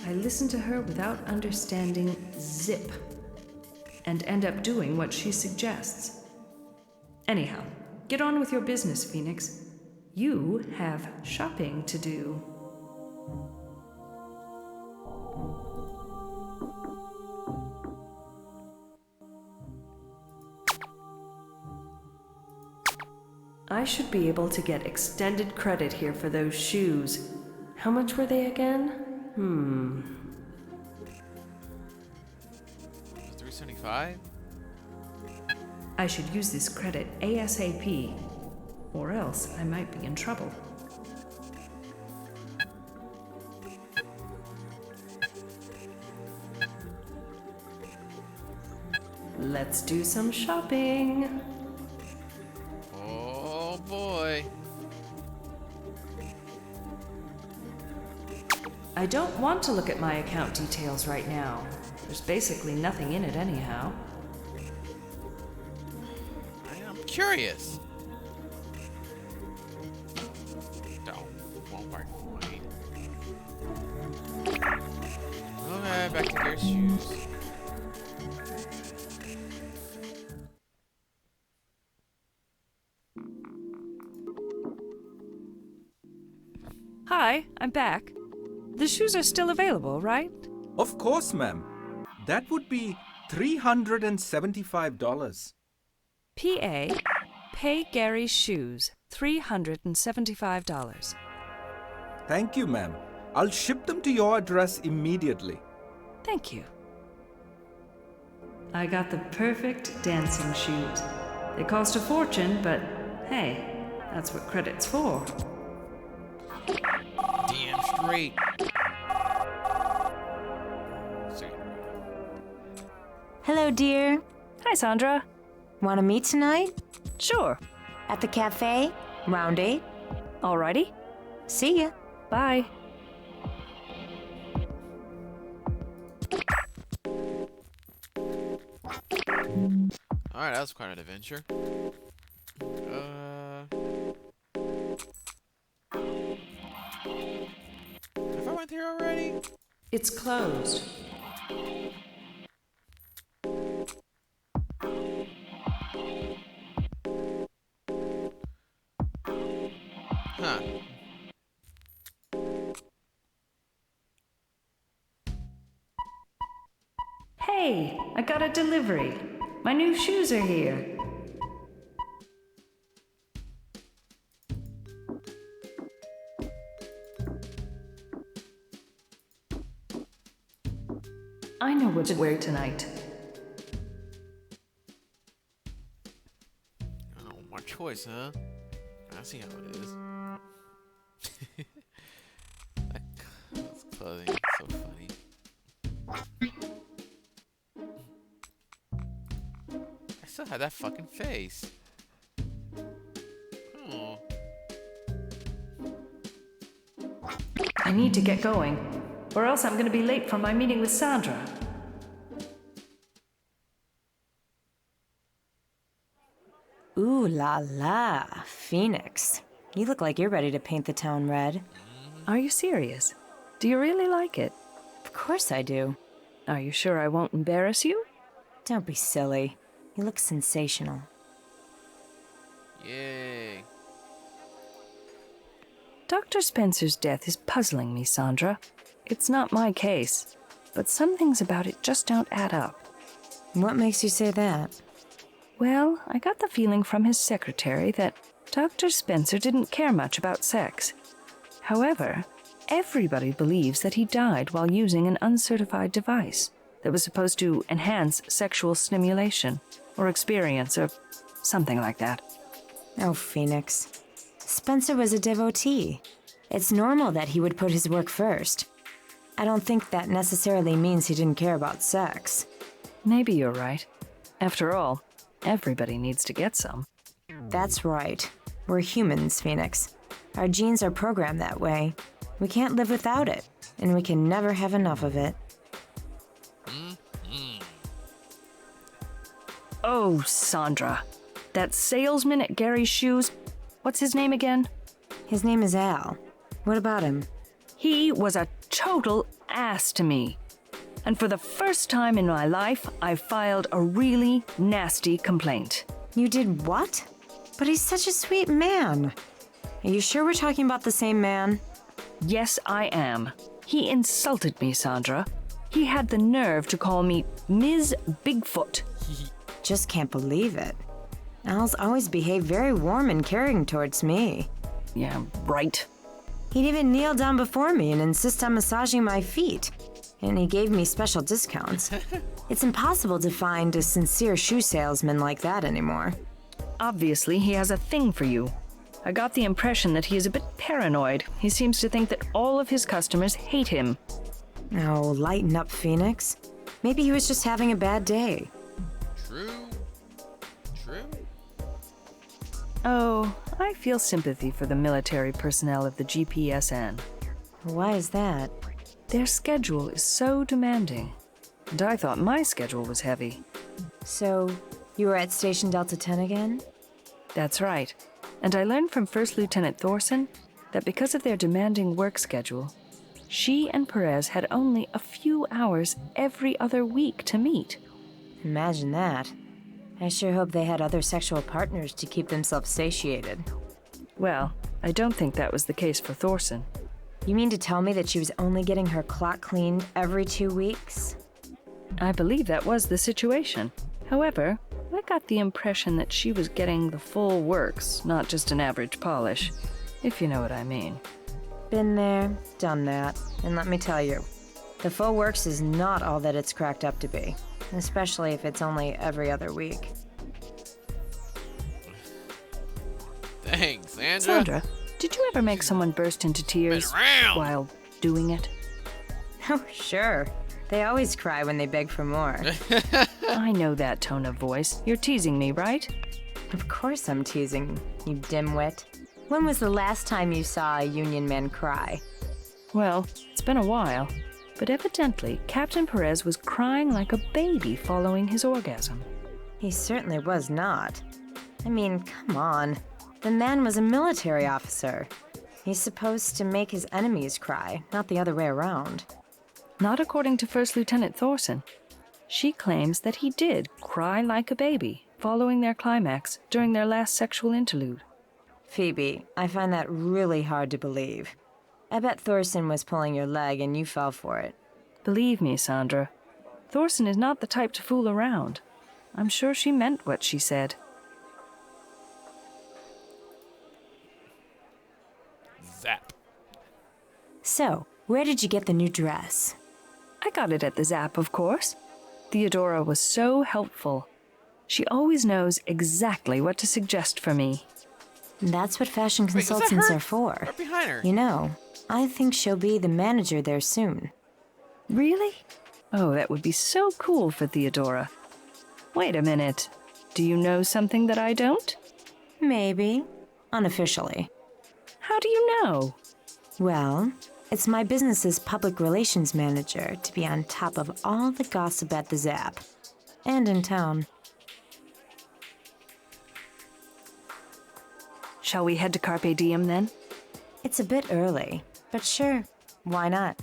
I listen to her without understanding zip, and end up doing what she suggests. Anyhow, get on with your business, Phoenix. You have shopping to do. I should be able to get extended credit here for those shoes. How much were they again? 375? I should use this credit ASAP, or else I might be in trouble. Let's do some shopping. Oh boy. I don't want to look at my account details right now. There's basically nothing in it anyhow. I'm curious. Won't work for me. Okay, back to your shoes. Hi, I'm back. The shoes are still available, right? Of course, ma'am. That would be $375. PA, pay Gary's shoes, $375. Thank you, ma'am. I'll ship them to your address immediately. Thank you. I got the perfect dancing shoes. They cost a fortune, but hey, that's what credit's for. Damn straight. Hello, dear. Hi, Sandra. Want to meet tonight? Sure. At the cafe? Round 8? Alrighty. See ya. Bye. Alright, that was quite an adventure. Have I went here already? It's closed. Huh. Hey, I got a delivery. My new shoes are here. I know what to wear tonight. Oh, my choice, huh? I see how it is. That's clothing. It's so funny. I still have that fucking face. Oh. I need to get going, or else I'm going to be late for my meeting with Sandra. Ooh la la, Phoenix. You look like you're ready to paint the town red. Are you serious? Do you really like it? Of course I do. Are you sure I won't embarrass you? Don't be silly. You look sensational. Yay. Dr. Spencer's death is puzzling me, Sandra. It's not my case, but some things about it just don't add up. What makes you say that? Well, I got the feeling from his secretary that Dr. Spencer didn't care much about sex. However, everybody believes that he died while using an uncertified device that was supposed to enhance sexual stimulation or experience or something like that. Oh, Phoenix. Spencer was a devotee. It's normal that he would put his work first. I don't think that necessarily means he didn't care about sex. Maybe you're right. After all, everybody needs to get some. That's right. We're humans, Phoenix. Our genes are programmed that way. We can't live without it, and we can never have enough of it. Oh, Sandra. That salesman at Gary's Shoes, what's his name again? His name is Al. What about him? He was a total ass to me. And for the first time in my life, I filed a really nasty complaint. You did what? But he's such a sweet man. Are you sure we're talking about the same man? Yes, I am. He insulted me, Sandra. He had the nerve to call me Ms. Bigfoot. Just can't believe it. Al's always behaved very warm and caring towards me. Yeah, right. He'd even kneel down before me and insist on massaging my feet. And he gave me special discounts. It's impossible to find a sincere shoe salesman like that anymore. Obviously, he has a thing for you. I got the impression that he is a bit paranoid. He seems to think that all of his customers hate him. Oh, lighten up, Phoenix. Maybe he was just having a bad day. True. Oh, I feel sympathy for the military personnel of the GPSN. Why is that? Their schedule is so demanding, and I thought my schedule was heavy. So, you were at Station Delta 10 again? That's right, and I learned from First Lieutenant Thorson that because of their demanding work schedule, she and Perez had only a few hours every other week to meet. Imagine that. I sure hope they had other sexual partners to keep themselves satiated. Well, I don't think that was the case for Thorson. You mean to tell me that she was only getting her clock cleaned every 2 weeks? I believe that was the situation. However, I got the impression that she was getting the full works, not just an average polish, if you know what I mean. Been there, done that, and let me tell you, the full works is not all that it's cracked up to be, especially if it's only every other week. Thanks, Sandra. Sandra, did you ever make someone burst into tears while doing it? Oh, sure. They always cry when they beg for more. I know that tone of voice. You're teasing me, right? Of course I'm teasing, you dimwit. When was the last time you saw a Union man cry? Well, it's been a while, but evidently Captain Perez was crying like a baby following his orgasm. He certainly was not. I mean, come on. The man was a military officer. He's supposed to make his enemies cry, not the other way around. Not according to First Lieutenant Thorson. She claims that he did cry like a baby following their climax during their last sexual interlude. Phoebe, I find that really hard to believe. I bet Thorson was pulling your leg and you fell for it. Believe me, Sandra, Thorson is not the type to fool around. I'm sure she meant what she said. Zap. So, where did you get the new dress? I got it at the Zap, of course. Theodora was so helpful. She always knows exactly what to suggest for me. That's what fashion consultants are for. Right behind her. You know, I think she'll be the manager there soon. Really? Oh, that would be so cool for Theodora. Wait a minute. Do you know something that I don't? Maybe. Unofficially. How do you know? Well, it's my business's public relations manager to be on top of all the gossip at the Zap. And in town. Shall we head to Carpe Diem then? It's a bit early, but sure, why not?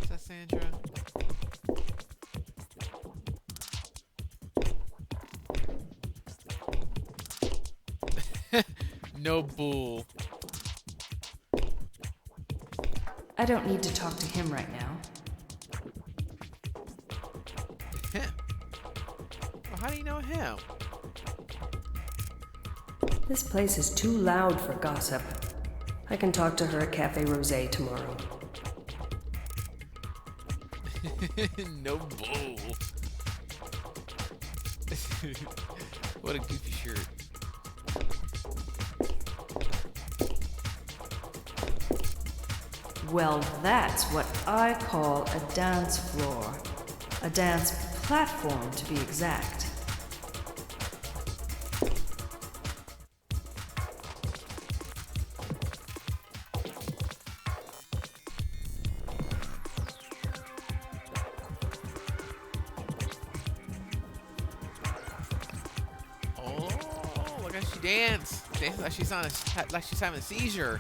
Is that Sandra? No bull. I don't need to talk to him right now. Him? Well, how do you know him? This place is too loud for gossip. I can talk to her at Cafe Rosé tomorrow. No bull. What a goofy shirt. Well, that's what I call a dance floor. A dance platform, to be exact. Oh, look how she dance. Dance like she's having a seizure.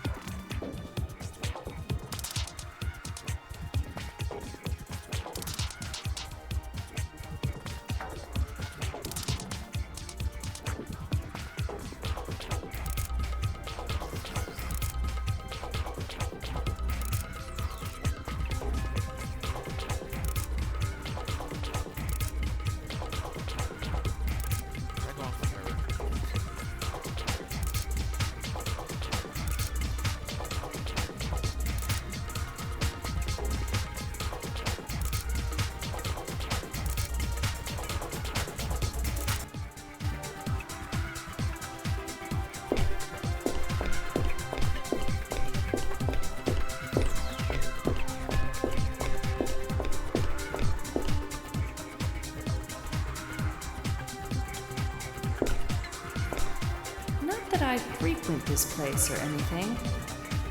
frequent this place or anything,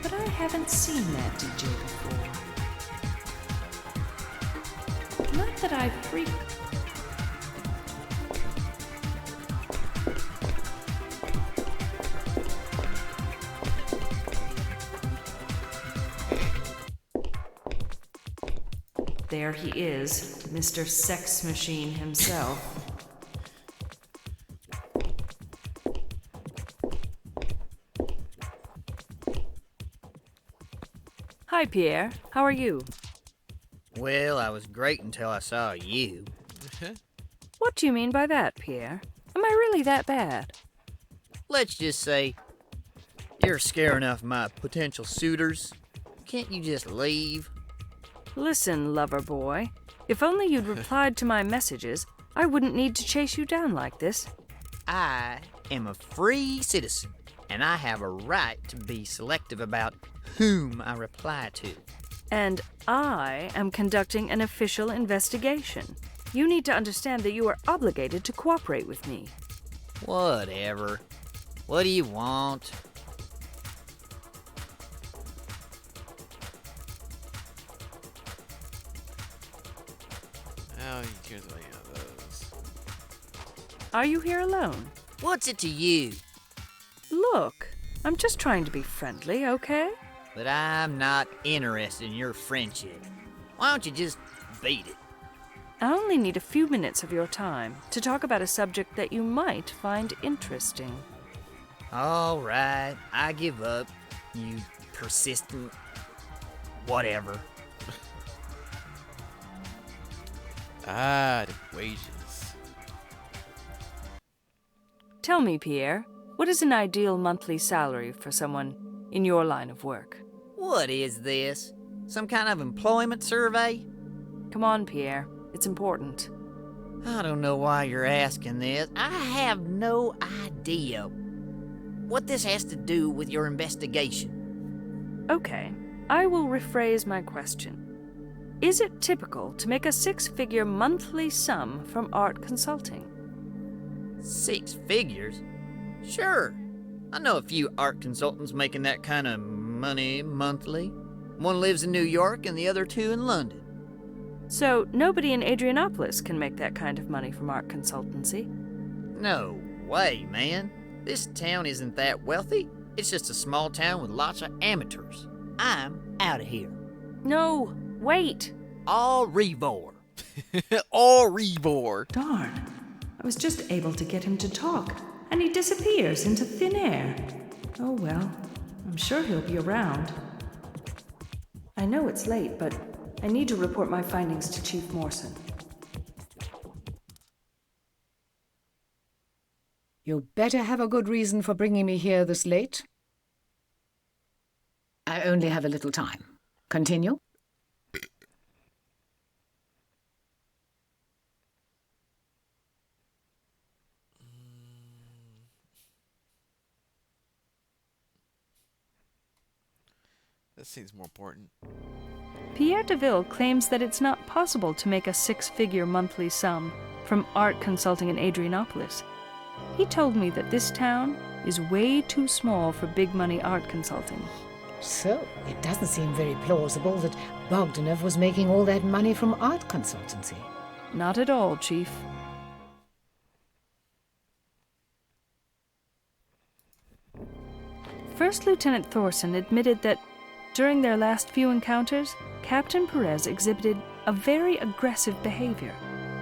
but I haven't seen that DJ before. Not that I There he is, Mr. Sex Machine himself. Hi, Pierre. How are you? Well, I was great until I saw you. What do you mean by that, Pierre? Am I really that bad? Let's just say you're scaring off my potential suitors. Can't you just leave? Listen, lover boy. If only you'd replied to my messages, I wouldn't need to chase you down like this. I am a free citizen, and I have a right to be selective about whom I reply to. And I am conducting an official investigation. You need to understand that you are obligated to cooperate with me. Whatever. What do you want? Oh, he cares about any of those. Are you here alone? What's it to you? Look, I'm just trying to be friendly, okay? But I'm not interested in your friendship. Why don't you just beat it? I only need a few minutes of your time to talk about a subject that you might find interesting. All right, I give up, you persistent whatever. The wages. Tell me, Pierre, what is an ideal monthly salary for someone in your line of work? What is this? Some kind of employment survey? Come on, Pierre. It's important. I don't know why you're asking this. I have no idea what this has to do with your investigation. Okay, I will rephrase my question. Is it typical to make a 6-figure monthly sum from art consulting? 6 figures? Sure. I know a few art consultants making that kind of money monthly. One lives in New York and the other 2 in London. So nobody in Adrianopolis can make that kind of money from art consultancy? No way, man. This town isn't that wealthy. It's just a small town with lots of amateurs. I'm out of here. No, wait. Au revoir. Au revoir. Darn. I was just able to get him to talk, and he disappears into thin air. Oh well, I'm sure he'll be around. I know it's late, but I need to report my findings to Chief Morrison. You better have a good reason for bringing me here this late. I only have a little time. Continue. This seems more important. Pierre Deville claims that it's not possible to make a 6-figure monthly sum from art consulting in Adrianopolis. He told me that this town is way too small for big money art consulting. So, it doesn't seem very plausible that Bogdanov was making all that money from art consultancy. Not at all, Chief. First Lieutenant Thorson admitted that during their last few encounters, Captain Perez exhibited a very aggressive behavior,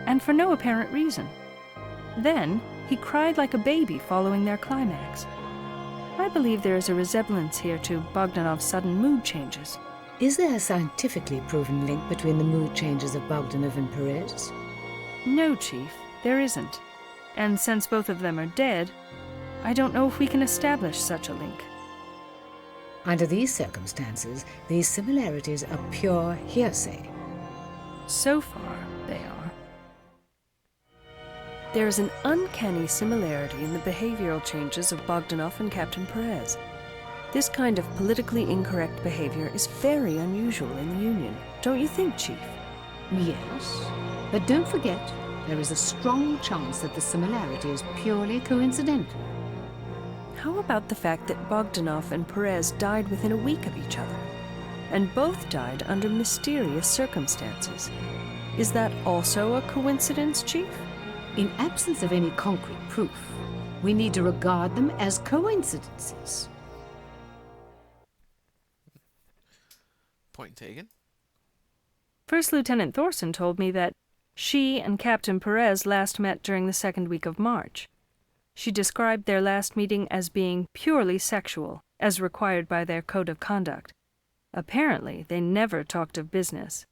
and for no apparent reason. Then, he cried like a baby following their climax. I believe there is a resemblance here to Bogdanov's sudden mood changes. Is there a scientifically proven link between the mood changes of Bogdanov and Perez? No, Chief, there isn't. And since both of them are dead, I don't know if we can establish such a link. Under these circumstances, these similarities are pure hearsay. So far, they are. There is an uncanny similarity in the behavioral changes of Bogdanov and Captain Perez. This kind of politically incorrect behavior is very unusual in the Union, don't you think, Chief? Yes, but don't forget, there is a strong chance that the similarity is purely coincidental. How about the fact that Bogdanov and Perez died within a week of each other? And both died under mysterious circumstances. Is that also a coincidence, Chief? In absence of any concrete proof, we need to regard them as coincidences. Point taken. First Lieutenant Thorson told me that she and Captain Perez last met during the second week of March. She described their last meeting as being purely sexual, as required by their code of conduct. Apparently, they never talked of business.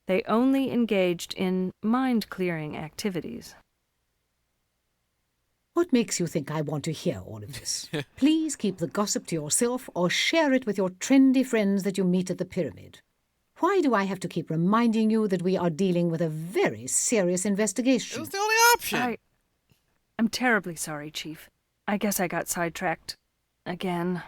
They only engaged in mind-clearing activities. What makes you think I want to hear all of this? Please keep the gossip to yourself or share it with your trendy friends that you meet at the pyramid. Why do I have to keep reminding you that we are dealing with a very serious investigation? It was the only option. I'm terribly sorry, Chief. I guess I got sidetracked. Again.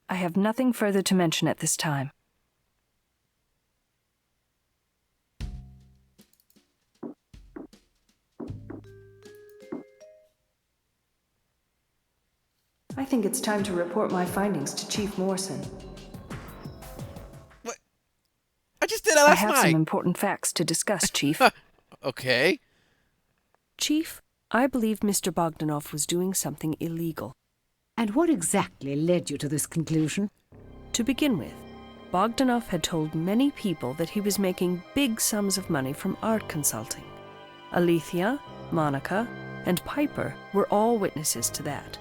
I have nothing further to mention at this time. I think it's time to report my findings to Chief Morrison. What? I just did it last night. I have some important facts to discuss, Chief. Okay. Chief, I believe Mr. Bogdanov was doing something illegal. And what exactly led you to this conclusion? To begin with, Bogdanov had told many people that he was making big sums of money from art consulting. Alethea, Monica, and Piper were all witnesses to that.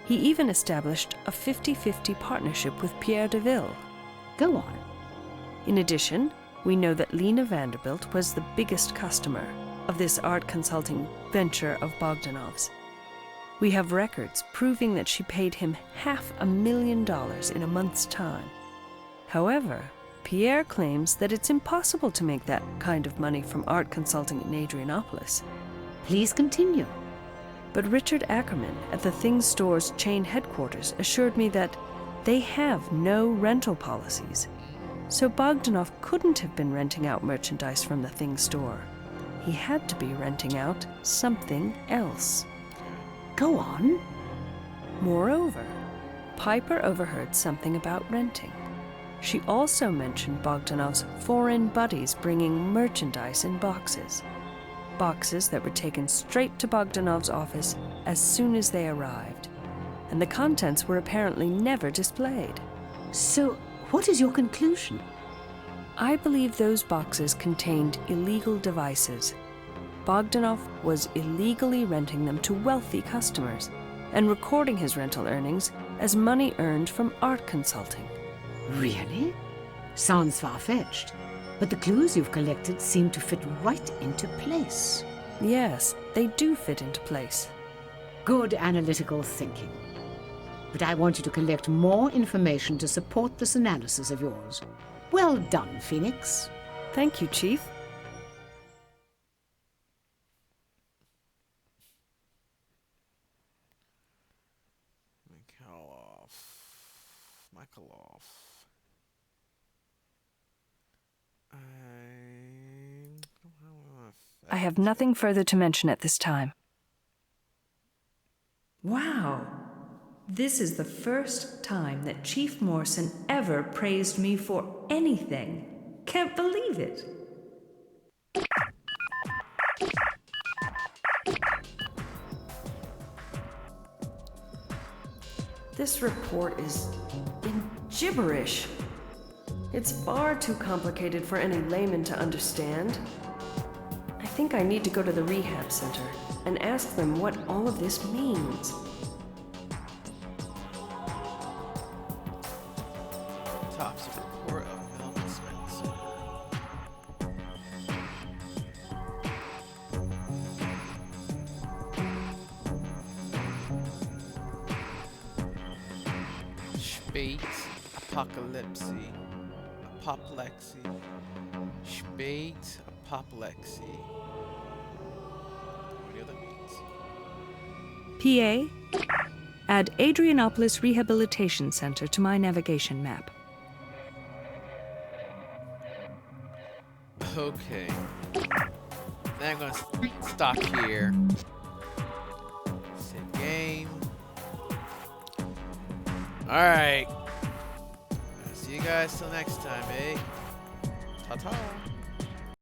He even established a 50-50 partnership with Pierre DeVille. Go on. In addition, we know that Lena Vanderbilt was the biggest customer of this art consulting venture of Bogdanov's. We have records proving that she paid him $500,000 in a month's time. However, Pierre claims that it's impossible to make that kind of money from art consulting in Adrianopolis. Please continue. But Richard Ackerman at the Things Store's chain headquarters assured me that they have no rental policies. So Bogdanov couldn't have been renting out merchandise from the Things Store. He had to be renting out something else. Go on. Moreover, Piper overheard something about renting. She also mentioned Bogdanov's foreign buddies bringing merchandise in boxes. Boxes that were taken straight to Bogdanov's office as soon as they arrived. And the contents were apparently never displayed. So, what is your conclusion? I believe those boxes contained illegal devices. Bogdanov was illegally renting them to wealthy customers and recording his rental earnings as money earned from art consulting. Really? Sounds far-fetched. But the clues you've collected seem to fit right into place. Yes, they do fit into place. Good analytical thinking. But I want you to collect more information to support this analysis of yours. Well done, Phoenix. Thank you, Chief. Michaeloff. I have nothing further to mention at this time. Wow. This is the first time that Chief Morrison ever praised me for anything. Can't believe it. This report is in gibberish. It's far too complicated for any layman to understand. I think I need to go to the rehab center and ask them what all of this means. Tops of report of Melvin Spencer. Spate, apocalypse, apoplexy. Spate, apoplexy. What do that means? PA, add Adrianopolis Rehabilitation Center to my navigation map. Okay. Then I'm gonna stop here. Save game. Alright. See you guys till next time, eh? Ta-ta.